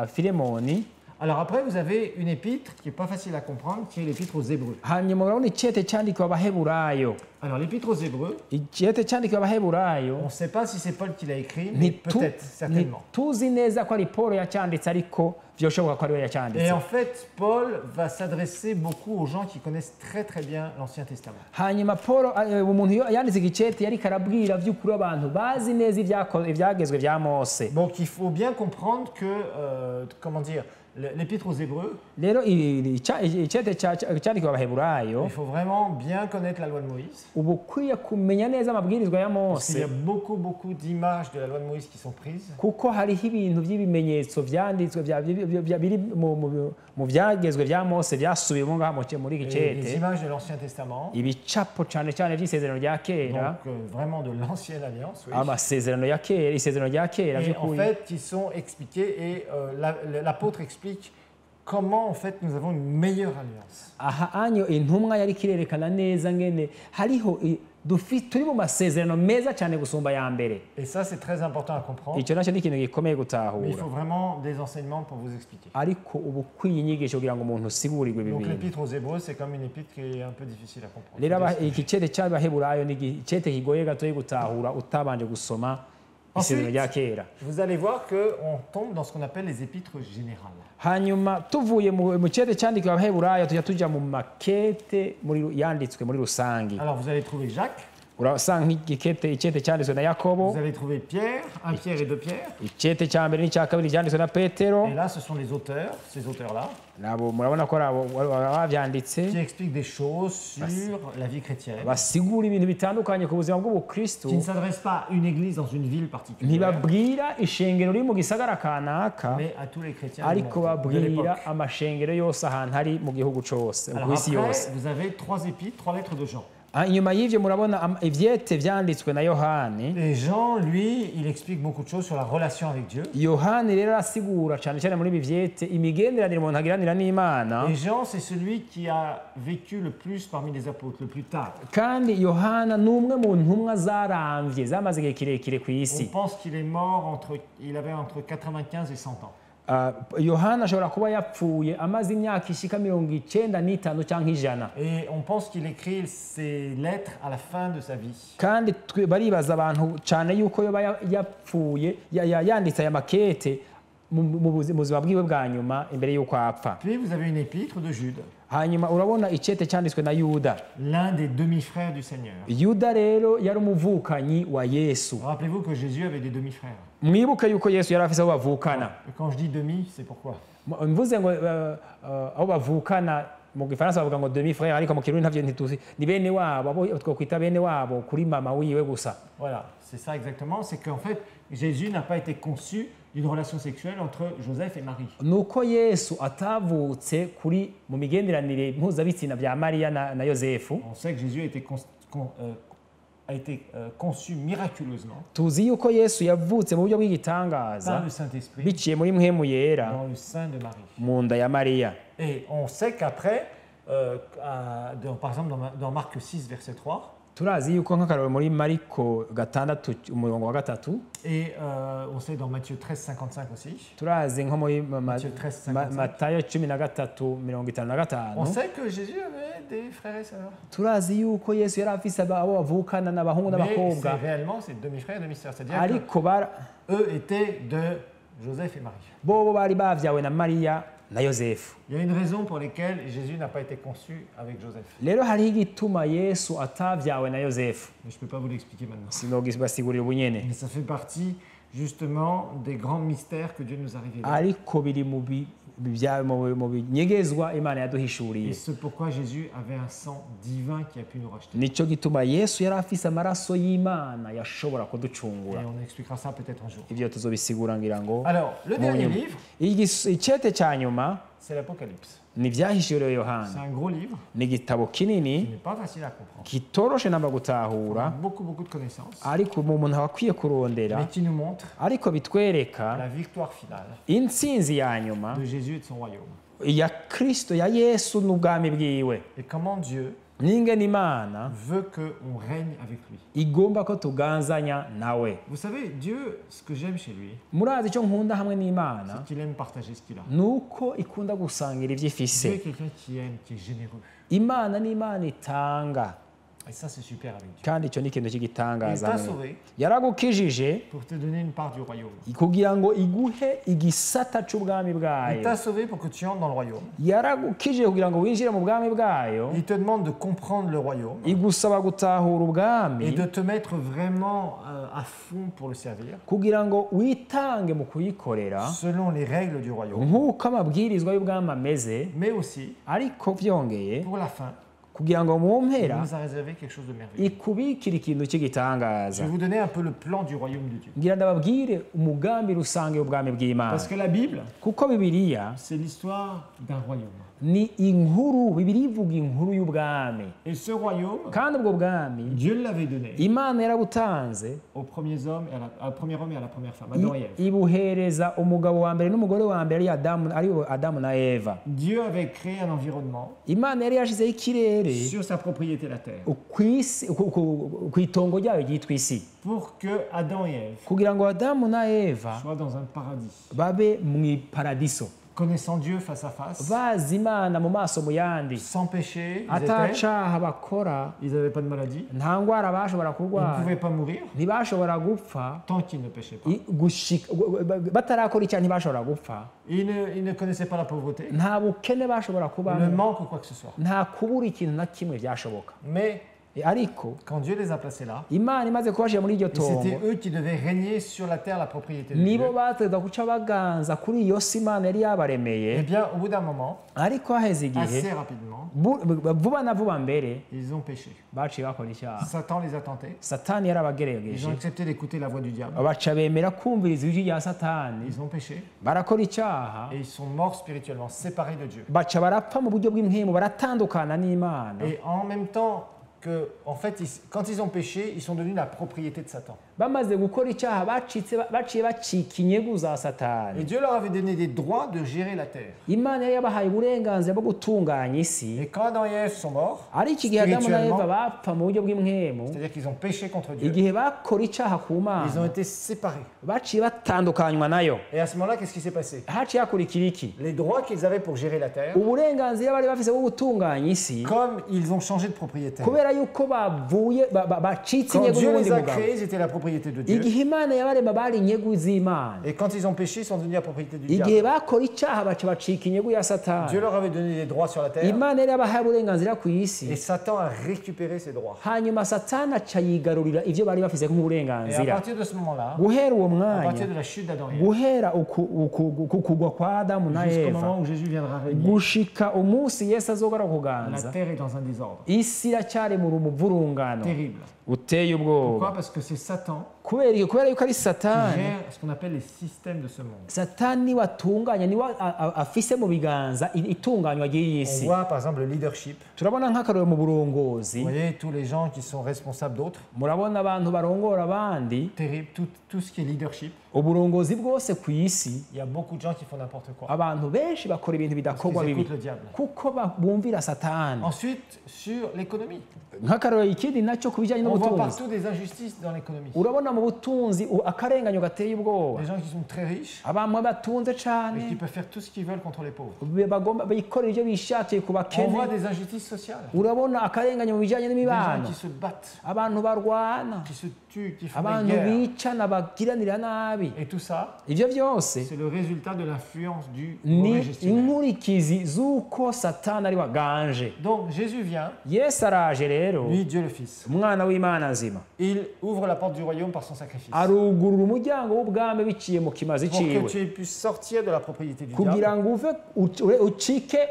Filemoni. Alors après, vous avez une épître qui n'est pas facile à comprendre, qui est l'épître aux Hébreux. Hanyuma urabona icete cyandikiwe Abaheburayo. Alors l'épître aux Hébreux, Icete cyandikiwe Abaheburayo on ne sait pas si c'est Paul qui l'a écrit, mais peut-être, certainement. ntituzi neza ko ari Paulo yacyanditse ariko vyoshoboka ko ari we Et yacyanditse. en fait, Paul va s'adresser beaucoup aux gens qui connaissent très très bien l'Ancien Testament. Hanyuma Paulo umuntu yanditse igicete yari karabwira vy'ukuri abantu bazi neza ivyagezwe vya Mose. Donc il faut bien comprendre que, comment dire, l'épître aux Hébreux, Rero icete cyandikiwe Abaheburayo il faut vraiment bien connaître la loi de Moïse. uba ukwiye kumenya neza amabwirizwa ya Parce qu'il y a Mose beaucoup d'images de la loi de Moïse qui sont prises. kuko hariho ibintu by'ibimenyetso vyanditswe biri mu vyagezwe vya Mose vyasubiyemo ngaha muri iki Et les cete, images de l'Ancien Testament, ibicapo cane cane vy'isezerano rya kera, donc vraiment de l'Ancienne Alliance. Oui. amasezerano ya kera, isezerano rya kera Et en vy'ukuri. fait, qui sont expliqués et l'apôtre explique comment en fait nous avons une meilleure alliance. Aha anyo intumwa yari kirerekana neza ngene hariho turi mu masezerano meza cyane gusumba ya mbere. Et ça, c'est très important à comprendre. Icyo nacyo ni ikintu gikomeye Mais il gutahura, faut vraiment des enseignements pour vous expliquer. ariko uba ukwiye inyigisho kugira ngo umuntu usigurirwe ibi Donc bintu. l'épître aux Hébreux, c'est comme une épître qui est un peu difficile à comprendre. Rero iki cete cy'Abaheburayo ni igicete kigoye gatoye gutahura utabanje gusoma isezerano rya kera. Vous allez voir qu'on tombe dans ce qu'on appelle les épîtres générales. Hanyuma tuvuye mu cete cyandikiwe Abaheburayo tujya tuja mu makete yanditswe muri rusangi. Alors vous allez trouver Jacques, Urasanga icete cyanditswe na Yakobo, vous allez trouver Pierre, 1 Pierre et 2 Pierre. icete cya mbere n'icya kabiri cyanditswe na Petero. Et là, ce sont les auteurs, ces auteurs-là, Nabo murabona ko bavyanditse qui expliquent des choses sur la vie chrétienne, basigura ibintu bitandukanye ku buzima bw'ubukristo, qui ne s'adressent pas à une église dans une ville particulière, ntibabwira ishengero riri mu gisagara kanaka, mais à tous les chrétiens du ariko monde, de babwira l'époque. amashengero yose ahantu hari mu gihugu cose, Alors kw'isi après, yose. vous avez 3 épîtres, 3 lettres de Jean. Inyuma y'ivyo murabona ivyete vyanditswe na Yohani. Et Jean, lui, il explique beaucoup de choses sur la relation avec Dieu. Yohani rero arasigura cane cane muri ibi vyete imigenderanire umuntu agiranira n'Imana, Et Jean, c'est celui qui a vécu le plus parmi les apôtres, le plus tard. kandi Yohana ni umwe mu ntumwa zaramvye zamaze igihe kirekire On kw'isi. pense qu'il est mort il avait entre 95 et 100 ans. Yohana ashobora kuba yapfuye amaze imyaka ishika 95 canke 100. Et on pense qu'il écrit ses lettres à la fin de sa vie. Kandi baribaza abantu cane yuko yoba yapfuye yanditse aya makete mu buzima bwiwe bwa nyuma imbere yuko apfa. Puis vous avez une épître de Jude, Hanyuma urabona icete cyanditswe na Yuda. l'un des demi-frères du Seigneur. Yuda rero yari umuvukanyi wa Yesu. Rappelez-vous que Jésus avait des demi-frères. Mwibuke yuko Yesu yari afise abo bavukana. Et quand je dis demi, c'est pourquoi? Mvuze ngo abo bavukana mu gifaransa bavuga ngo demi frère ariko mu kirundi ntavyo ntituzi ni bene wabo abo twokwita bene wabo kuri mama wiwe gusa. Voilà, c'est ça exactement. C'est qu'en fait, Jésus n'a pas été conçu d'une relation sexuelle entre Joseph et Marie. Nuko Yesu atavutse kuri mu migenderanire mpuzabitsina bya Mariya na Yosefu. On sait que Jésus a été conçu miraculeusement Tuzi yuko Yesu yavutse mu buryo bw'igitangaza par le Saint-Esprit biciye muri mpwemu yera dans le sein de Marie. mu nda ya Mariya. Et on sait qu'après, par exemple dans Marc 6, verset 3, Turazi yuko nk'akaroro muri Mariko 6 umurongo wa 3 et on sait dans Matthieu 13, 55 aussi. turazi nko muri Matthieu 13, 55. Matayo 13:55. On sait que Jésus avait des frères et sœurs. Turazi yuko Yesu yari afise abo bavukana n'abahungu Mais n'abakobwa réellement, c'est demi-frères et demi-sœurs. C'est-à-dire ariko qu'eux étaient de Joseph et Marie. bobo bari bavyawe na Mariya na Yosefu. Il y a une raison pour laquelle Jésus n'a pas été conçu avec Joseph. Rero hariho igituma Yesu atavyawe na Yosefu. Mais je ne peux pas vous l'expliquer maintenant. Sinogibasigurira ubunyene. Mais ça fait partie justement des grands mystères que Dieu nous a révélés. Ariko biri mu binyegezwa Imana Et yaduhishuriye. c'est pourquoi Jésus avait un sang divin qui a pu nous racheter. Nico gituma Yesu yari afise amaraso y'Imana yashobora Et kuducungura. on expliquera ça peut-être un jour. Ivyo tuzobisigura ngira ngo. Alors, le dernier livre, Icete ca nyuma c'est l'Apocalypse. ni ivyahishuriwe C'est Yohana. un gros livre Ni igitabo qui kinini n'est pas facile à comprendre. kitoroshe namba gutahura Beaucoup de connaissances, ariko umuntu akwiye kurondera mais qui nous montre ariko bitwereka la victoire finale intsinzi ya nyuma de Jésus et de son royaume. ya Kristo ya Yesu n'ubwami bwiwe Et comment Dieu n'ingene Imana veut qu'on règne avec lui. igomba ko tuganzanya nawe. Vous savez, Dieu, ce que j'aime chez lui, Murazi icyo nkunda hamwe n'Imana c'est qu'il aime partager ce qu'il a. nuko ikunda gusangira ivyo Dieu ifise. est quelqu'un qui aime, qui est généreux. Imana ni Imana itanga Et ça, c'est super avec Dieu. kandi icyo ni ikintu Il cy'igitangaza. t'a sauvé Yaragukijije pour te donner une part du royaume. kugira ngo iguhe igisata c'ubwami Il bwayo. t'a sauvé pour que tu entres dans le royaume. Yaragukijije kugira ngo winjire mu bwami bwayo. Il te demande de comprendre le royaume Igusaba gutahura et ubwami de te mettre vraiment à fond pour le servir, kugira ngo witange mu kuyikorera selon les règles du royaume, nk'uko amabwirizwa y'ubwami ameze, mais aussi, ariko vyongeye pour la fin, kugira ngo mu il mpera nous a réservé quelque chose de merveilleux. ikubikira ikintu Je cy'igitangaza. vais vous donner un peu le plan du royaume de Dieu. Ngira ndababwire umugambi rusange w'ubwami bw'Imana, Parce que la Bible, kuko Bibiliya c'est l'histoire d'un royaume. ni inkuru. Bibiliya ivuga inkuru y'ubwami, Et ce royaume, kandi ubwo bwami Dieu l'avait donné Imana yarabutanze aux premiers hommes et au premier homme et à la première femme, Adam et Ève. ibuhereza umugabo wa mbere n'umugore wa mbere ari Adamu na Eva. Dieu avait créé un environnement Imana yari yashizeho ikirere sur sa propriété, la terre, ku itongo ryayo ryitwa isi, pour que Adam et Ève kugira ngo Adamu na Eva soient dans un paradis, babe mu iparadiso, connaissant Dieu face à face, bazi Imana mu maso mu yandi, sans péché, atacaha bakora, ils n'avaient pas de maladie, nta ngwara bashobora ils ne kurwara, pouvaient pas mourir ntibashobora gupfa, tant qu'ils ne péchaient pas. batarakora icyaha ntibashobora gupfa, Ils ne connaissaient pas la pauvreté, nta bukene bashobora le kubamo, manque ou quoi que ce soit. nta kubura ikintu na kimwe byashoboka. Mais Ariko quand Dieu les a placés là, Imana imaze kubashira muri iryo et c'était tongo, eux qui devaient régner sur la terre la propriété de nibo Dieu, bategeka guca baganza kuri iyo si Imana yari eh yabaremeye. bien, au bout d'un moment, Ariko haheze igihe assez rapidement, vuba na vuba mbere ils ont péché. baciye bakora icyaha. Satan les a tentés. Satani Ils ont yarabagerageje, accepté d'écouter la voix du diable. baca bemera kumviriza ijwi rya Satani, Ils ont péché barakora icyaha, et ils sont morts spirituellement, séparés de Dieu. baca barapfa mu buryo bw'impwemu, baratandukana n'Imana. Et en même temps que, en fait, quand ils ont péché, ils sont devenus la propriété de Satan. Bamaze gukora icyaha baciye bacika inyegu za Et Satani. Dieu leur avait donné des droits de gérer la terre. Imana yari yabahaye uburenganzira bwo gutunganya isi, Et quand Adam et Ève sont morts, ariko igihe Adamu na Eva spirituellement, bapfa mu buryo bw'impwemu, c'est-à-dire qu'ils ont péché contre Dieu, igihe bakora icyaha ku ils ont Mana, été séparés. baciye batandukanywa nayo. Et à ce moment-là, qu'est-ce qui s'est passé? Haciye hakurikira iki? Les droits qu'ils avaient pour gérer la terre, Uburenganzira bari bafise bwo gutunganya isi, comme ils ont changé de propriétaire, kubera yuko bacitse Quand inyego Dieu n'ubundi les a mugabo créés, ils étaient la propriété de Dieu. igihe imana yabarema bari inyegu z'imana Et quand ils ont péché, ils sont devenus la propriété du igihe diable. bakora icyaha baca bacika inyegu ya satani Dieu leur avait donné des droits sur la terre. imana yari yabahaye uburenganzira ku isi Et Satan a récupéré ces droits. hanyuma satani aca yigarurira ibyo bari bafise Et à nk'uburenganzira partir de ce moment-là, guhera uwo à mwanya partir de la chute d'Adam et Ève, guhera kugwa kwa adamu na jusqu'au eva moment où Jésus viendra régner, gushika umunsi yesu azogara la kuganza terre est dans un désordre isi iracyari mu muvurungano terrible. uteye ubwoba Pourquoi? Parce que c'est Satan kubera yuko ari qui satani gère ce qu'on appelle les systèmes de ce monde. satani niwe atunganya niwe afise mu biganza itunganywa ry'iyi On si voit par exemple le leadership. turabona nk'akarero mu Vous burongozi voyez tous les gens qui sont responsables d'autres. murabona abantu barongora abandi Terrible. Tout ce qui est leadership. uburongozi bwose ku isi Il y a beaucoup de gens qui font n'importe quoi. abantu benshi bakora ibintu bidakorwa Parce qu'ils bibi écoutent le diable. kuko bumvira satani Ensuite, sur l'économie. nk'akarero ikindi nacyo ku bijyanye On voit n'ubutunzi partout des injustices dans l'économie. urabona mu butunzi akarenganyo gateye ubwoba Des gens qui sont très riches abantu batunze et cyane qui peuvent faire tout ce qu'ils veulent contre les pauvres. bagomba bikorera ibyo bishakiye ku On bakene voit des injustices sociales. urabona akarenganyo mu bijyanye Des gens n'imibano qui se battent, abantu barwana qui se tuent, qui font des abantu guerres. bicana bagiranira nabi Et tout ça, ibyo byose c'est le résultat de l'influence du ni mauvais gestionnaire. inkurikizi z'uko satani ari waganje Donc Jésus vient, yesu araje rero lui Dieu le Fils. umwana w'imana azima Il ouvre la porte du royaume par son sacrifice. arugurura umuryango w'ubwami biciye mu kimazi Pour que ciwe tu puisses sortir de la propriété du kugira diable, ngo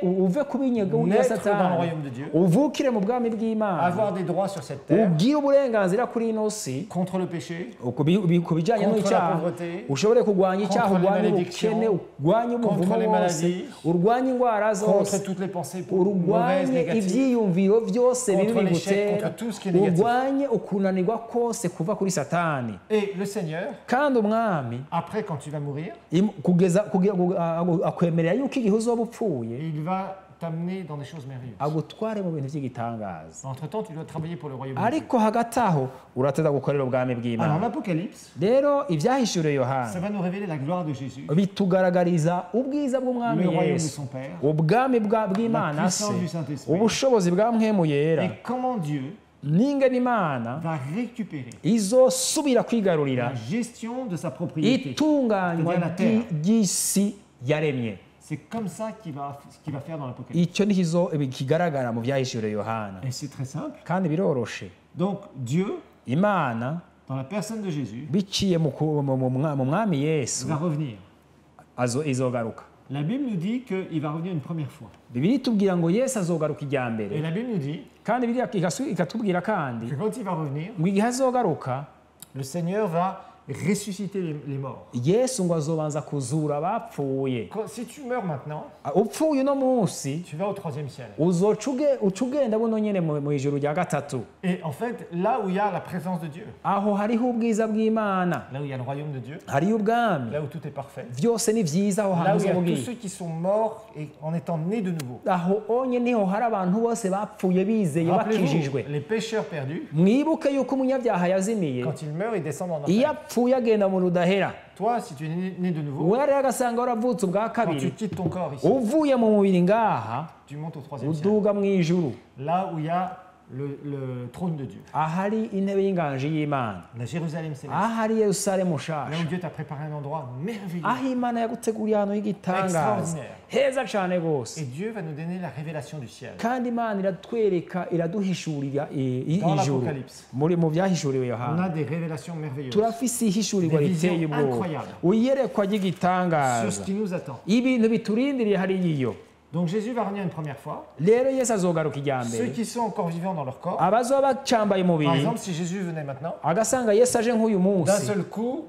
uve ku binyego ya naître dans le satani royaume de Dieu, uvukire mu bwami bw'imana avoir des droits sur cette terre, ugire uburenganzira kuri ino si contre le péché, ku bijyanye contre la n'icyaha pauvreté, ushobore kurwanya icyaha contre les urwanye malédictions, ubukene urwanye umuvumo contre les wose maladies, urwanye indwara zose contre toutes les pensées mauvaises, urwanye négatives, ibyiyumviro byose bibi contre l'échec, bigutera contre tout ce qui est négatif. urwanye ukunanirwa kose kuva kuri satani Et le Seigneur, kandi umwami après, quand tu vas mourir, akwemerera yuko igihe uzoba upfuye il va t'amener dans des choses merveilleuses. agutware mu bintu by'igitangaza Entre-temps, tu dois travailler pour le royaume de Dieu. ariko hagati aho urateza gukorera ubwami Alors bw'imana l'Apocalypse, rero ibyahishuriwe ça yohana va nous révéler la gloire de Jésus, bitugaragariza ubwiza bw'umwami le royaume de yesu son Père, ubwami la bw'imana se puissance du Saint-Esprit, ubushobozi bwa mpwemu yera et comment Dieu n'ingene imana va récupérer izosubira kwigarurira la gestion de sa propriété. itunganywa C'est-à-dire la terre. ry'isi yaremye C'est comme ça qu'il va faire dans l'Apocalypse. icyo kigaragara mu byahishuriwe yohana Et c'est très simple. kandi biroroshe Donc Dieu, imana dans la personne de Jésus, biciye mu mwami yesu va revenir. izogaruka La Bible nous dit qu'il va revenir une première fois. bibiri itubwira ngo yesu azogaruka ijya Et mbere la Bible nous dit kandi biriya ikatubwira kandi que quand il va revenir, ngo igihe azogaruka le Seigneur va ressusciter les morts. yesu ngo azobanza kuzura abapfuye Si tu meurs maintenant, upfuye uno munsi tu vas au troisième ciel. uca ugenda buno nyine mu ijuru rya gatatu Et en fait, là où il y a la présence de Dieu, aho hariho ubwiza bw'imana là où il y a le royaume de Dieu, hariyo ubwami là où tout est parfait, byose ni byiza aho là hantu où il y a uzoba tous ugiye ceux qui sont morts et en étant nés de nouveau. aho onye niho hari abantu bose bapfuye bizeye Rappelez-vous, bakijijwe les pécheurs perdus, mwibuke yuko umunyabyaha yazimiye quand ils meurent, ils descendent en iyo enfer. apfuye agenda mu rudahera Toi, si tu es né de nouveau, we rero agasanga waravutse ubwa quand tu kabiri quittes ton corps ici, uvuye mu mubiri ngaha tu montes au troisième ciel. uduga mu ijuru Là où il y a le trône de Dieu, ahari intebe y'inganji y'imana la Jérusalem céleste, ahari yerusalemu là où nshasha Dieu t'a préparé un endroit merveilleux. aho imana yaguteguriye ahantu h'igitangaza Extraordinaire. heza cyane rwose Et Dieu va nous donner la révélation du ciel. kandi imana iratwereka iraduhishurira Dans ijuru l'Apocalypse, mu byahishuriwe on yohana a des révélations merveilleuses turafise ihishurirwa Des visions riteye ubwoba incroyables. uyerekwa sur ce ry'igitangaza qui nous attend. ibintu biturindiriye hariya iyo Donc Jésus va revenir une première fois. rero yesu azogaruka ijya Ceux mbere qui sont encore vivants dans leur corps, abazoba bacambaye par umubiri exemple, si Jésus venait maintenant, agasanga yesu aje nk'uyu d'un munsi seul coup,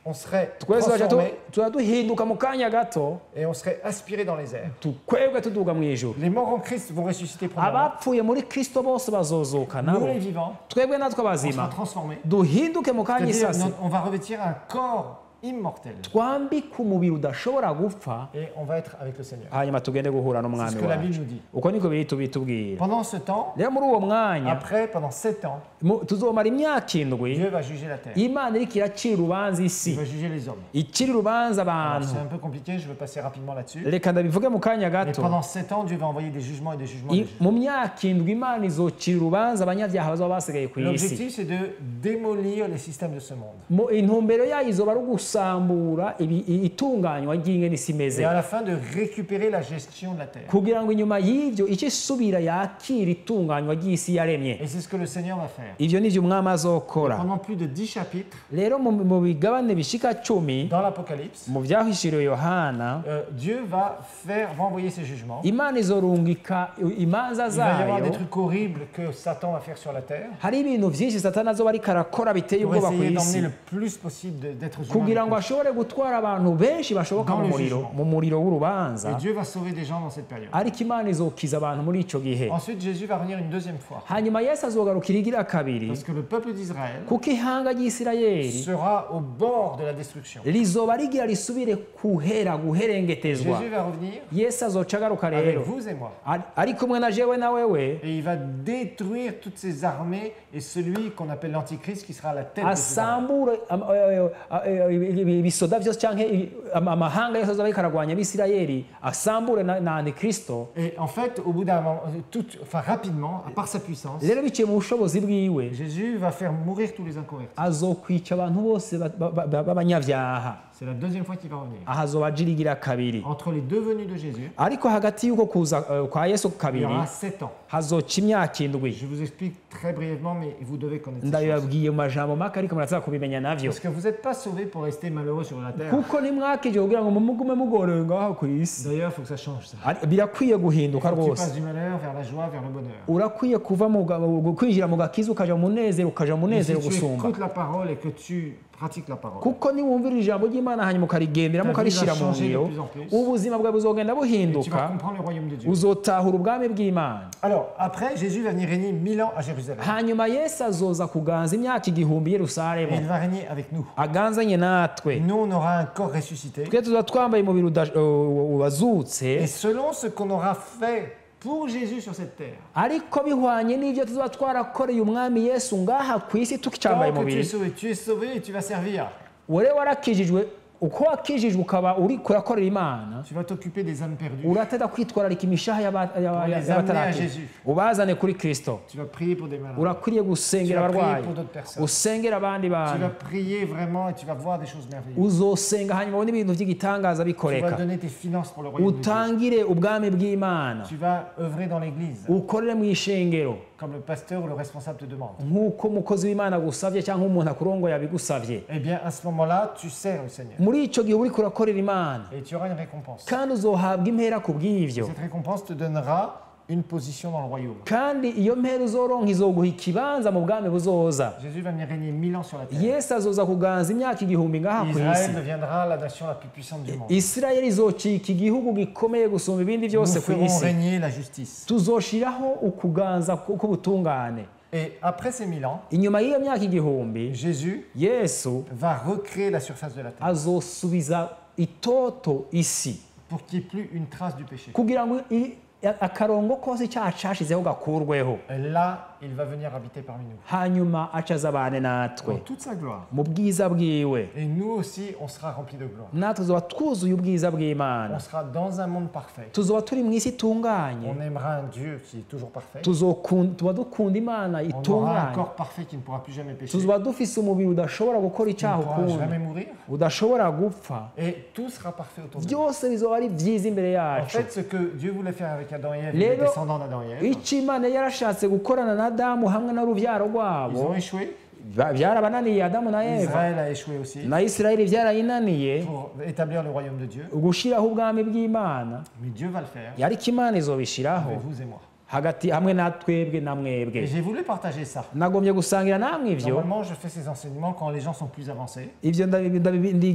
on serait twese transformés tuba duhinduka mu kanya gato et on serait aspirés dans les airs. twebwe tuduga mu ijuru Les morts en Christ vont ressusciter premièrement. abapfuye muri kristo bose bazozuka Nous, nabo les vivants, twebwe natwe on sera abazima transformés. duhinduke mu kanya C'est-à-dire, isasi on va revêtir un corps immortel. twambike umubiri udashobora gupfa Et on va être avec le Seigneur. hanyuma tugende guhura C'est n'umwami ce que la Bible wacu nous dit. uko niko bitubwira Pendant ce temps, rero muri uwo mwanya après, pendant 7 ans, tuzomara imyaka indwi Dieu va juger la terre. imana iriko iracira urubanza Il isi va juger les hommes. icira urubanza Alors, abantu c'est un peu compliqué, je vais passer rapidement là-dessus. reka ndabivuge mu kanya Mais gato pendant 7 ans, Dieu va envoyer des jugements et des jugements. Et des jugements. mu myaka indwi imana izocira urubanza abanyabyaha bazaba basigaye ku isi L'objectif, c'est de démolir les systèmes de ce monde. intumbero yayo izoba ari ugusambura itunganywa ry'ingene isi imeze Et à la fin, de récupérer la gestion de la terre. kugira ngo inyuma y'ivyo ice isubira yakira itunganywa ry'isi yaremye Et c'est ce que le Seigneur va faire. ivyo nivyo umwami azokora Pendant plus de 10 chapitres, rero mu bigabane bishika 10 dans l'Apocalypse, mu vyahishiriwe yohana Dieu va envoyer ses jugements. imana izorungika imanza Il va y avoir des zayo trucs horribles que Satan va faire sur la terre hari ibintu vyinshi satani azoba ariko arakora biteye pour ubwoba ku essayer d'emmener isi le plus possible d'êtres humains. kugira ngo ashobore gutwara abantu benshi bashoboka Dans mu le muriro jugement. mu muriro w'urubanza Et Dieu va sauver des gens dans cette période. ariko imana izokiza abantu muri ico gihe Ensuite, Jésus va revenir une deuxième fois. hanyuma yesu azogarukira igira kabiri Parce que le peuple d'Israël kuko ihanga ry'isirayeli sera au bord de la destruction. rizoba rigira risubire guherengetezwa Jésus va revenir yesu azoca agaruka avec rero vous et moi. ari kumwe na jewe na wewe Et il va détruire toutes ces armées et celui qu'on appelle l'Antichrist qui sera à la tête de ces armées. asambure ibisoda vyose canke amahanga yose azoba ariko aragwanya abisirayeli asambure na antikristo Et en fait, au bout d'un moment, rapidement, par sa puissance, rero biciye mu bushobozi bwiwe Jésus va faire mourir tous les inconvertis. azokwica abantu bose b'abanyavyaha C'est la deuxième fois qu'il va revenir. aha azoba aja irigira kabiri Entre les deux venues de Jésus, ariko hagati y'uko kuza kwa yesu il y kabiri aura 7 ans. hazoca imyaka indwi Je vous explique très brièvement, mais vous devez connaître ces choses. ndabibabwiye mu majambo make ariko muraza kubimenya navyo Parce que vous n'êtes pas sauvés pour rester malheureux sur la terre. kuko ntimwakije kugira ngo mumugume mugorewe ngaho ku isi D'ailleurs, il faut que ça change ça. birakwiye guhinduka Faut que tu rwose passes du malheur vers la joie, vers le bonheur. urakwiye kuva kwinjira mu gakiza ukaja mu munezero ukaja mu Mais si munezero tu gusumba écoutes la parole et que tu pratiques la parole, kuko niwumvira ijambo ry'imana hanyuma ukarigenderamo Ta vie ukarishira va mu changer de ngiro plus en plus. ubuzima bwawe buzogenda et tu vas buhinduka comprendre le royaume de Dieu. uzotahura ubwami bw'imana Alors, après, Jésus va venir régner 1000 ans à Jérusalem. hanyuma yesu azoza kuganza imyaka igihumbi i Et yerusalemu il va régner avec nous. aganzanye natwe Nous, on aura un corps ressuscité. twe tuza twambaye umubiri wazutse Et selon ce qu'on aura fait pour Jésus sur cette terre, ariko bihwanye n'ibyo tuzoba twarakoreye umwami yesu ngaha ku isi tukicambaye tant que umubiri tu es sauvé et tu vas servir. ure warakijijwe uko wakijijwe ukaba uri kurakorera imana Tu vas t'occuper des âmes perdues. urateda kwitwararika imishaha y'abatarakijijwe Jésus. ubazane kuri kristo Tu vas prier pour des malades. urakwiriye Tu gusengera vas prier abarwayi pour d'autres personnes. usengera abandi Tu bantu vas prier vraiment et tu vas voir des choses merveilleuses. uzosenga hanyuma ubone ibintu by'igitangaza Tu vas bikoreka donner tes finances pour le royaume de Dieu. utangire ubwami bw'imana Tu vas œuvrer dans l'église, ukorere mu ishengero comme le pasteur ou le responsable te demande. nk'uko umukozi w'imana agusavye cyangwa umuntu akurongoye abigusavye Eh bien, à ce moment-là, tu sers le Seigneur. muri ico gihe uriko urakorera imana Et tu auras une récompense. kandi uzohabwa impera ku bw'ivyo Cette récompense te donnera une position dans le royaume. kandi iyo mpera uzoronka izoguha ikibanza mu bwami buzoza Jésus va venir régner 1000 ans sur la terre. yesu azoza kuganza imyaka igihumbi ngaha ku isi Israël deviendra la nation la plus puissante du monde. isirayeli izocika igihugu gikomeye gusumba ibindi Nous byose ku ferons isi régner la justice. tuzoshiraho ukuganza k'ubutungane Et après ces 1000 ans, inyuma y'iyo myaka igihumbi Jésus yesu va recréer la surface de la terre azosubiza itoto isi pour qu'il n'y ait plus une trace du péché. kugira ngo akarongo kose icyaha cashizeho gakurweho Et là, il va venir habiter parmi nous. hanyuma acaza abane natwe Dans toute sa gloire. mu bwiza bwiwe Et nous aussi, on sera remplis de gloire. natwe tuzoba twuzuye ubwiza On bw'imana sera dans un monde parfait. tuzoba turi mu isi itunganye On aimera un Dieu qui est toujours parfait. tuba dukunda imana On aura un itunganye corps parfait qui ne pourra plus jamais pécher. tuzoba dufise umubiri udashobora gukora Qui ne icyaha pourra ukundi jamais mourir. udashobora gupfa Et tout sera parfait autour de nous. byose bizoba ari byiza imbere En yacu fait, ce que Dieu voulait faire avec Adam et Ève, Les les deux- descendants d'Adam et Ève, icyo imana yarashatse gukorana na adamu hamwe n'urubyaro ils rwabo ont échoué. byarabananiye adamu na eva Israël a échoué aussi na isirayeli byarayinaniye pour établir le royaume de Dieu. gushyiraho ubwami bw'imana Mais Dieu va le faire ariko imana izobishyiraho avec vous et moi. hagati hamwe na twebwe na Et mwebwe j'ai voulu partager ça. nagombye gusangira namwe ivyo Normalement, je fais ces enseignements quand les gens sont plus avancés. ivyo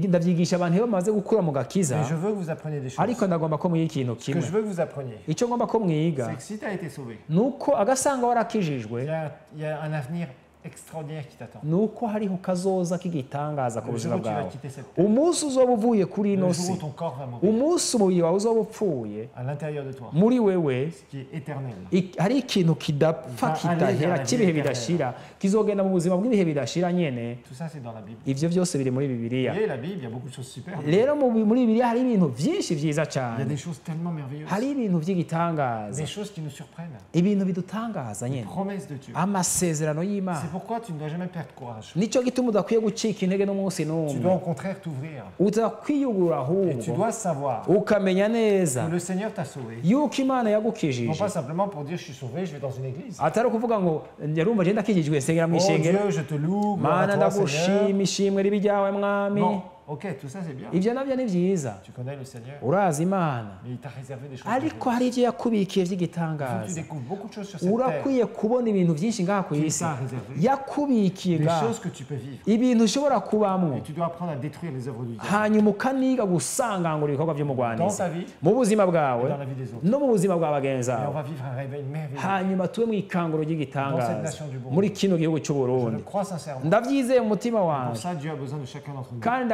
ndavyigisha abantu iyo bamaze gukura mu gakiza Mais je veux que vous appreniez des choses. ariko ndagomba ko mwiga ikintu Ce que kimwe je veux que vous appreniez, icyo ngomba ko mwiga c'est que si tu as été sauvé, nuko agasanga warakijijwe il y a un avenir extraordinaire qui t'attend. ni uko hariho kazoza k'igitangaza ku Le buzima jour où tu vas bwawe quitter cette terre, umunsi uzoba uvuye kuri ino le jour si où ton corps va mourir, umunsi umubiri wawe uzoba upfuye à l'intérieur de toi, muri wewe ce qui est éternel, hari ikintu kidapfa kidahera cy'ibihe bidashira kizogenda mu buzima bw'ibihe bidashira nyene tout ça c'est dans la Bible. ivyo byose biri muri bibiliya Et la Bible, il y a beaucoup de choses super. rero muri bibiliya hari ibintu byinshi byiza Il y a cyane des choses tellement merveilleuses, hari ibintu by'igitangaza des choses qui nous surprennent, ibintu bidutangaza des nyene promesses de Dieu. amasezerano y'imana C'est pourquoi tu ne dois jamais perdre courage. nicyo gituma udakwiye gucika intege n'umunsi Tu dois n'umwe au contraire t'ouvrir. udakwiyugura Et tu ahubwo dois savoir ukamenya neza que le Seigneur t'a sauvé. yuko imana Non yagukijije pas simplement pour dire je suis sauvé, je vais dans une église. atari ukuvuga ngo yarumva je ndakijijwe nsengera mu Oh ishengero Dieu, je te loue, gloire mana à toi Seigneur. ndagushima ishimwe ribe ryawe mwami Bon, ok, tout ça c'est bien. ibyo nabyo ni byiza Tu connais le Seigneur, urazi imana mais il t'a réservé des choses. ariko hari ibyo yakubikiye Il faut que tu by'igitangaza découvres beaucoup de choses sur cette terre. urakwiye kubona ibintu byinshi ngaha ku Qui isi t'a réservé. yakubikiye Des ngaha choses que tu peux vivre. ibintu ushobora kubamwo Et tu dois apprendre à détruire les œuvres du diable. hanyuma ukaniga gusangangura ibikorwa Dans by'umugwanizi ta vie mu buzima et bwawe dans la vie des autres. no mu buzima bwa bagenzi Et on bawe va vivre un réveil merveilleux. hanyuma tube mu ikanguro Dans cette ry'igitangaza nation du Burundi. muri kino gihugu Je le cy'uburundi crois sincèrement. ndabyizeye mu mutima Pour wanjye ça, Dieu a besoin de chacun d'entre nous. kandi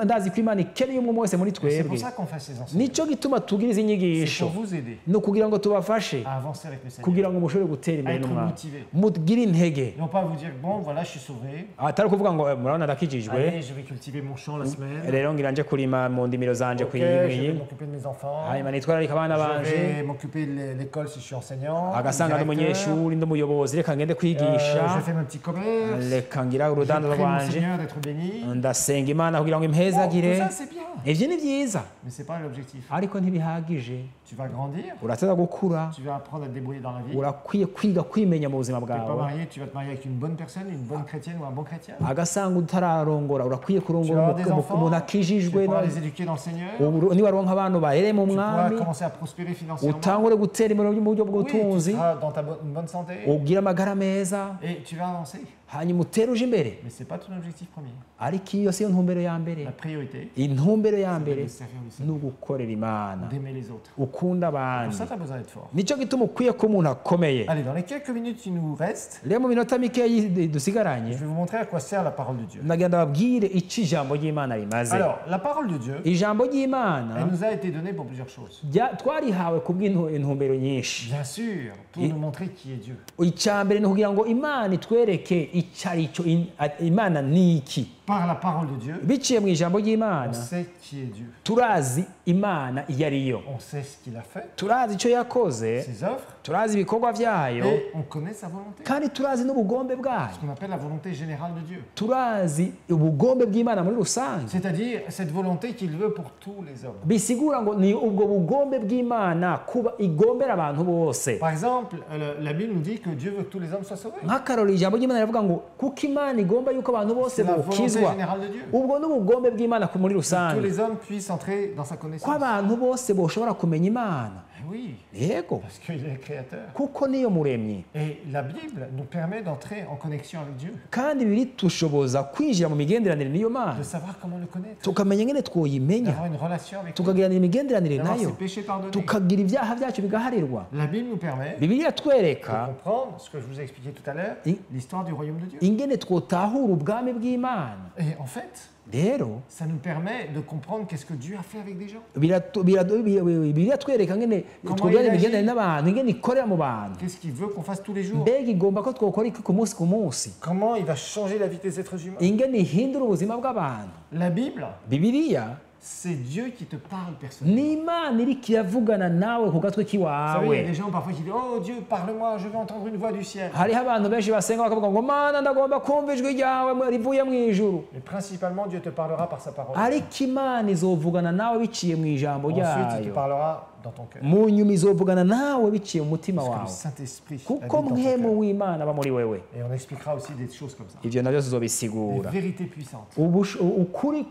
ndazi ko imana ikeneye umwe wese muri Et c'est pour twebwe ça qu'on fait ces enseignements. nicyo gituma tugira izi C'est nyigisho pour vous aider ni ukugira ngo tubafashe à avancer avec le Seigneur. kugira ngo mushobore gutera À imbere être n'umwami motivé. mugire intege Non pas vous dire, bon, voilà, je suis sauvé. atari ukuvuga ngo murabona ndakijijwe Allez, je vais cultiver mon champ la semaine. rero ngira nje kurima mu ndimiro zanje Ok, je vais kwiyi m'occuper de mes enfants. hanyuma nitwararika abana Je banje vais m'occuper de l'école si je suis enseignant. agasanga ndi directeur. umunyeshuri ndi umuyobozi reka ngende kwigisha Je fais mon petit commerce. reka ngira Je urudandazwa prie mon rwanje Seigneur d'être béni. ndasenga imana kugira ngo Bon, impezagire tout ça, c'est bien. ivyo ni byiza Mais c'est pas l'objectif. ariko ntibihagije Tu vas grandir. urateza gukura Tu vas apprendre à te débrouiller dans la vie. urakwiye kwiga kwimenya mu buzima Tu n'es pas bwawe marié, tu vas te marier avec une bonne personne, une bonne chrétienne ou un bon chrétien. agasanga utararongora urakwiye Tu vas kurongora avoir des enfants. umuntu Tu akijijwe pourras les éduquer dans le Seigneur. niwaronka abantu barere mu Tu pourras mwami commencer à prospérer financièrement. utangure gutera imbere mu buryo Oui, tu bw'ubutunzi seras dans une bonne santé. ugire amagara meza Et tu vas avancer. hanyuma utere uje imbere Mais ce n'est pas ton objectif premier. ariko iyo si yo ntumbero ya mbere La priorité, intumbero ya c'est mbere de servir le ni Seigneur, ugukorera imana d'aimer les autres. ukunda Pour abandi ça, tu as besoin d'être fort. nicyo gituma ukwiye ko umuntu akomeye Allez, dans les quelques minutes qui nous restent, rero mu minota mikeya dusigaranye je vais vous montrer à quoi sert la parole de Dieu. nagira ndababwire icyo ijambo ry'imana rimaze Alors, la parole de Dieu, ijambo ry'imana elle nous a été donnée pour plusieurs choses. twarihawe ku bw'intumbero nyinshi Bien sûr, pour nous montrer qui est Dieu. icya mbere ni ukugira ngo imana itwereke icyo ari cyo imana ni iki Par la parole de Dieu, biciye mu ijambo on ry'imana sait qui est Dieu. turazi imana iyo ari yo On sait ce qu'il a fait, turazi icyo yakoze ses œuvres, turazi ibikorwa byayo et on connaît sa volonté. kandi turazi n'ubugombe bwayo Ce qu'on appelle la volonté générale de Dieu. turazi ubugombe bw'imana muri rusange C'est-à-dire cette volonté qu'il veut pour tous les hommes. bisigura ngo ni ubwo bugombe bw'imana kuba igombera abantu bose Par exemple, la Bible nous dit que Dieu veut que tous les hommes soient sauvés. nk'akarori ijambo ry'imana rivuga ngo kuko imana igomba yuko abantu bose C'est la volonté bokizwa générale de Dieu. ubwo n'ubugombe bw'imana muri Que tous rusange les hommes puissent entrer dans sa ko connaissance. abantu bose boshobora kumenya imana Oui, yego parce qu'il est le créateur. kuko niyo muremyi Et la Bible nous permet d'entrer en connexion avec Dieu, kandi biritushoboza kwinjira mu migenderanire n'iyo de mana savoir comment le connaître, tukamenya ngene twoyimenya d'avoir une relation avec lui, tukagiranira imigenderanire d'avoir ses nayo péchés pardonnés. tukagira ibyaha byacu bigaharirwa La Bible nous permet bibiliya de twereka comprendre ce que je vous ai expliqué tout à l'heure, Et- l'histoire du royaume de Dieu. ingene twotahura ubwami bw'imana Et en fait, rero ça nous permet de comprendre qu'est-ce que Dieu a fait avec des gens. bibiliya twereka ngene Comment twogirana il agit? imigenderanire n'abantu ingene ikorera mu bantu Qu'est-ce qu'il veut qu'on fasse tous les jours. mbega igomba ko twokora iki ku munsi ku munsi Comment il va changer la vie des êtres humains. ingene ihindura ubuzima bw'abantu La Bible, bibiliya c'est Dieu qui te parle personnellement. ni imana iriko iravugana nawe ku gatwe Vous savez, il y a k'iwawe des gens parfois qui disent Oh Dieu, parle-moi, je veux entendre une voix du ciel. hariho abantu benshi basenga bakavuga ngo mana ndagomba kumva ijwi ryawe rivuye mu ijuru Mais principalement, Dieu te parlera par sa parole. ariko imana izovugana nawe biciye mu ijambo Ensuite, il te ryayo parlera dans ton cœur. mu nyuma izovugana nawe biciye mu mutima Parce que le wawe Saint-Esprit kuko habite dans ton mwemu cœur. w'imana aba muri wewe Et on expliquera aussi des choses comme ça. ibyo nabyo Des tuzobisigura vérités puissantes. ukuri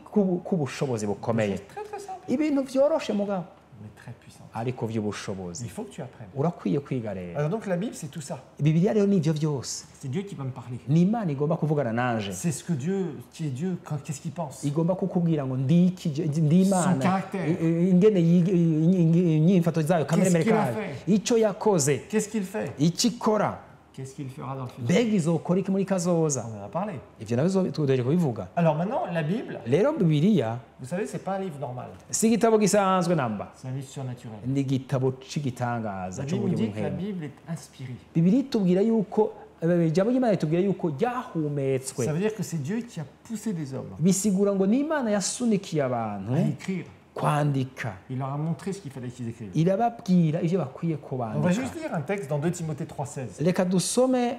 k'ubushobozi Des bukomeye choses très très simples, ibintu byoroshe mugabo mais très puissantes. ariko by'ubushobozi Il faut que tu apprennes. urakwiye kwiga rero Alors donc la Bible, c'est tout ça. bibiliya rero ni ibyo byose C'est Dieu qui va me parler. ni imana igomba kuvugana nanje C'est ce que Dieu, qui est Dieu, qu'est-ce qu'il pense. igomba kukubwira ngo ndi imana caractère. ingene inyifato zayo kamere Qu'est-ce qu'il a kayo fait? icyo yakoze Qu'est-ce qu'il fait? icyo ikora qu'est-ce qu'il fera dans le futur? mbega izokora iki muri kazoza On en a parlé. ivyo navyo tudeje kubivuga. Alors maintenant, la Bible, Rero bibiliya vous savez, c'est pas un livre normal. si igitabo gisanzwe namba, C'est un livre surnaturel. ni igitabo c'igitangaza La co Bible mu nous dit buryo que la buhemu. Bible est inspirée. Bibiliya itubwira yuko ijambo ry'Imana ritubwira yuko ryahumetswe, Ça veut dire que c'est Dieu qui a poussé des hommes bisigura ngo n'Imana yasunikiye abantu à écrire. kwandika, Il leur a montré ce qu'il fallait qu'ils écrivent. irababwira ivyo bakwiye ko On va bandika. juste lire un texte dans 2 Timothée 3,16. Reka dusome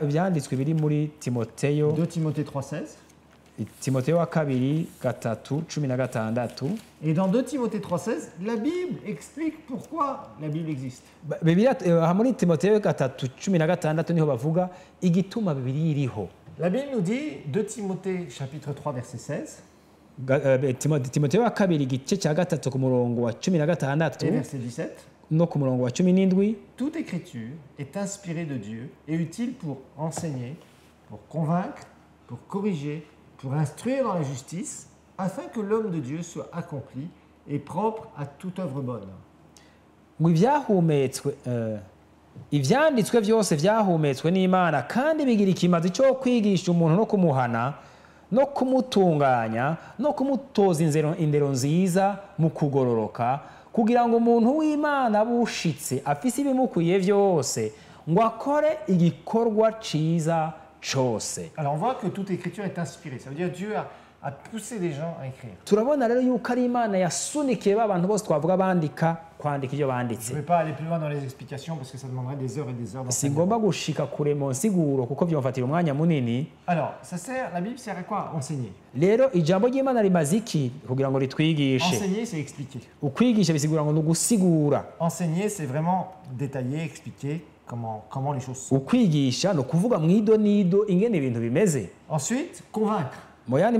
ibyanditswe biri muri Timoteyo 2 Timothée 3,16. Timoteyo wa kabiri gatatu cumi na gatandatu. Et dans 2 Timothée 3,16, la Bible explique pourquoi la Bible existe. Bibiliya muri Timoteyo gatatu cumi na gatandatu niho bavuga igituma Bibiliya iriho. La Bible nous dit, 2 Timothée chapitre 3 verset 16 Timoteyo wa kabiri igice cya gatatu ku murongo wa cumi na gatandatu et verset 17, no ku murongo wa cumi n'indwi. toute écriture est inspirée de Dieu et utile pour enseigner, pour convaincre, pour corriger, pour instruire dans la justice, afin que l'homme de Dieu soit accompli et propre à toute œuvre bonne. Ngo ivyanditswe byose vyahumetswe n'Imana kandi bigira ikimazi cyo kwigisha umuntu no kumuhana no kumutunganya no kumutoza indero nziza mu kugororoka, kugira ngo umuntu w'Imana bushitse afise ibimukwiye byose ngo akore igikorwa ciza cose. Alors on voit que toute écriture est inspirée, ça veut dire Dieu a poussé des gens à écrire. Turabona rero yuko ari Imana yasunikiye abantu bose twavuga bandika kwandika ivyo banditse. Je ne vais pas aller plus loin dans les explications parce que ça demanderait des heures et des heures d'enseignement. Sigomba gushika kure mu nsiguro kuko vyomfatira umwanya munini. Alors, la Bible sert à quoi? Enseigner. Rero ijambo ry'Imana rimaze iki kugira ngo ritwigishe? Enseigner, c'est expliquer. Ukwigisha bisigura ngo nugusigura. Enseigner, c'est vraiment détailler, expliquer comment les choses sont. Ukwigisha no kuvuga mwido nido ingene ibintu bimeze. Ensuite, convaincre. Moyani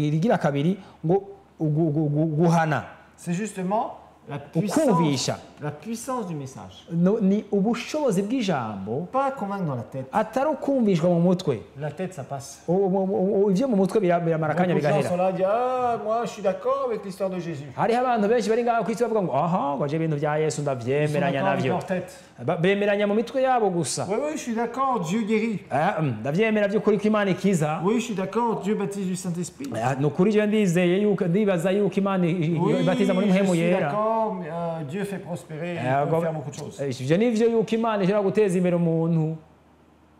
irigira kabiri ngo guhana. C'est justement la puissance du message. Ni ubushobozi bw'ijambo, Pas convaincre dans la tête. atari ukumvishwa mu mutwe. La tête, ça passe. Ivyo mu mutwe biramara akanya Beaucoup de gens sont bigahera. là, disent ah, moi, je suis d'accord avec l'histoire de Jésus. Hariho abantu benshi bari ngaho kwisi bavuga ngo aha ngo je ibintu bya Yesu Ils sont ndavyemeranya d'accord avec navyo. leur tête. Bemeranya mu mitwe yabo gusa. Oui, oui, je suis d'accord, Dieu guérit. Ndavyemera by'ukuri ko Imana ikiza. Oui, je suis d'accord, Dieu baptise du Saint-Esprit. Ni ukuri je ndizeye yuko ndibaza yuko Imana Oui, ibatiza muri je mpemu suis yera. d'accord, mais, Dieu fait prospérer, il peut faire beaucoup de choses. Ivyo nivyo yuko Imana ishobora guteza imbere umuntu,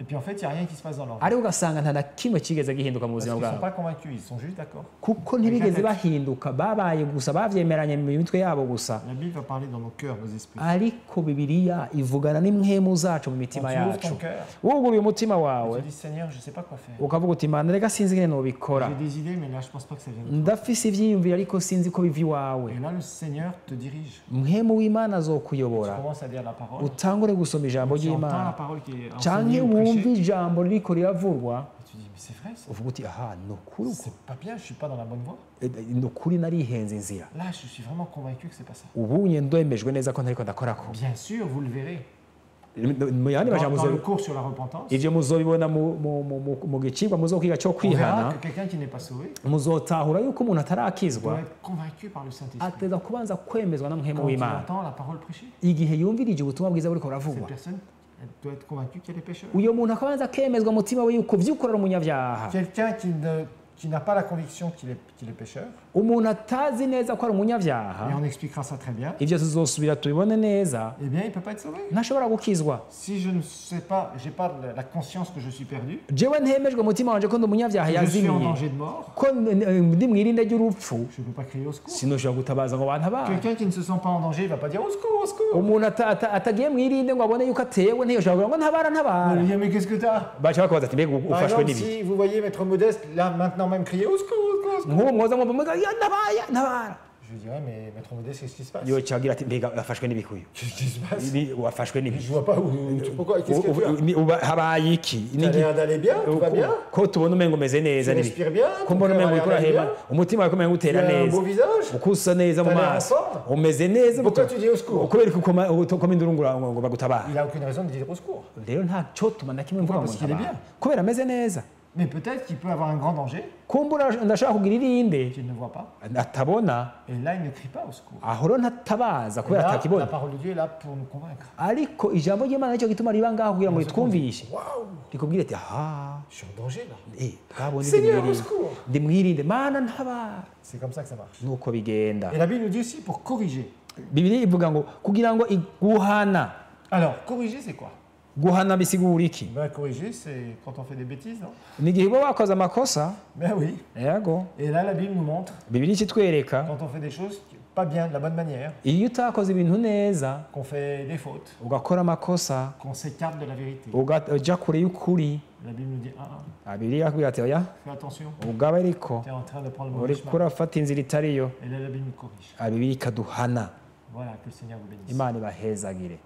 Et puis en fait, il n'y a rien qui se passe dans leur vie. ariko ugasanga nta na kimwe kigeze gihinduka mu Parce buzima qu'ils ne sont bwabo pas convaincus, ils sont juste d'accord. kuko ntibigeze bahinduka, babaye gusa bavyemeranye mu mitwe yabo gusa. La Bible va parler dans nos cœurs, nos esprits. Ariko Bibiliya ivugana n'impwemu zacu mu Quand mitima tu ouvres yacu. ton cœur, Wuguruye umutima tu wawe te dis Seigneur, je ne sais pas quoi faire. ukavuga uti Imana reka sinzi ingene nobikora, J'ai des idées, mais là, je ne pense pas que ça vient de toi. ndafise ivyiyumviro ariko sinzi ko biva iwawe. Et là, le Seigneur te dirige. Mpwemu w'Imana Tu azokuyobora, commences à dire la parole. utangure gusoma ijambo Tu entends la ry'Imana parole qui est canke enseignée ou wumve prêchée. ijambo ririko riravurwa, Et tu dis, mais c'est vrai, ça. uvuga uti aha ni ukuri uko, C'est pas bien, je ne suis pas dans la bonne voie. ni ukuri narihenze inzira, Là, je suis vraiment convaincu que c'est pas ça. ubunye ndemejwe neza ko ntariko ndakorako. Bien sûr, vous le verrez. Mu yandi majambo Dans le cours sur la repentance, ivyo muzobibona mu gicibwa muzokwiga cyo on verra kwihana, que quelqu'un qui n'est pas sauvé muzotahura yuko umuntu doit atarakizwa être convaincu par le Saint-Esprit. ateza kubanza kwemezwa na mpwemu Quand il w'Imana. entend la parole prêchée, Igihe yumvirije ubutumwa bwiza buriko cette buravugwa, personne elle doit être convaincue qu'elle est pécheur. uyo muntu akabanza akemezwa mutima we yuko vy'ukorera umunyavyaha. Quelqu'un qui n'a pas la conviction qu'il est pécheur, Umuntu atazi neza ko ari et umunyavyaha, on expliquera ça très bien, ivyo tuzosubira tubibone neza, eh bien, il ne peut pas être sauvé. ntashobora gukizwa. Si je ne sais pas, j'ai pas la conscience que je suis perdu, Jewe ntemejwe mutima wanje ko ndi umunyavyaha que je suis en yazimiye, danger de mort, ko ndi mwirinde ry'urupfu, je ne peux pas crier au secours. sinoshobora gutabaza ngo bantabare. Quelqu'un qui ne se sent pas en danger, il ne va pas dire au secours, au secours. Umuntu atagiye mwirinde ngo abone yuko atewe ntiyoshobora kugira ngo ntabara On ntabara. lui dit, mais qu'est-ce que tu as? Baca bakabaza ati mbega Par ufashwe exemple, n'ibi. si vous voyez Maître Modeste, là, maintenant même crier au secours, au secours, au secours. Nk'uwo mwoza mwumva ya ntabara. Je lui dirais, mais Maître Modeste, qu'est-ce qui se passe? Yoca agira ati mbega afashwe n'ibikuyu. Qu'est-ce qui se passe? Wafashwe n'ibi. Je vois pas pourquoi, qu'est-ce que tu as? Habaye iki? Tu as l'air d'aller bien, tout va bien? Ko tubona umengo umeze neza Tu n'ibi. respires bien? Ko Ton mbona cœur a umengo l'air uriko d'aller urahema, bien? umutima wawe umengo Tu utera as un neza. beau visage? Uko usa neza mu T'as l'air en maso. forme? Umeze neza. Pourquoi tu dis au secours? Kubera ko ukoma induru ngo bagutabara. Il n'a aucune raison de dire au secours. Rero nta cyo tuma na kimwe mvuga ngo Parce qu'il est ntabara. bien. Kubera ameze neza. Mais peut-être qu'il peut avoir un grand danger kumbura ndashaka kugira irinde qu'il ne voit pas. atabona Et là, il ne crie pas au secours. aho rero ntatabaza Et kubera là, la atakibona parole de Dieu est là pour nous convaincre. ariko ijambo ry'Imana nicyo gituma riba ngaho kugira ngo ritwumvishe Waouh, rikubwire ati aha je suis en danger là. bwabonye Seigneur, au secours. ndimwirinde mana ntabara C'est comme ça que ça marche. nuko bigenda Et la Bible nous dit aussi pour corriger. Bibiliya ivuga ngo kugira ngo guhana Alors, corriger, c'est quoi? guhana bisigura iki Ben, corriger, c'est quand on fait des bêtises, non? ni igihe uba wakoze amakosa Ben oui. yego Et là, la Bible nous montre, Bibiliya ikitwereka quand on fait des choses pas bien, de la bonne manière, iyo utakoze ibintu neza qu'on fait des fautes, ugakora amakosa qu'on s'écarte de la vérité. uja kure y'ukuri La Bible nous dit, Bibiliya irakubwira ati oya fais attention, ugaba ariko tu es en train de prendre le mauvais uriko chemin. urafata inzira itariyo Et là, la Bible nous corrige. Bibiliya ikaduhana Voilà, que le Seigneur vous bénisse. imana ibahezagire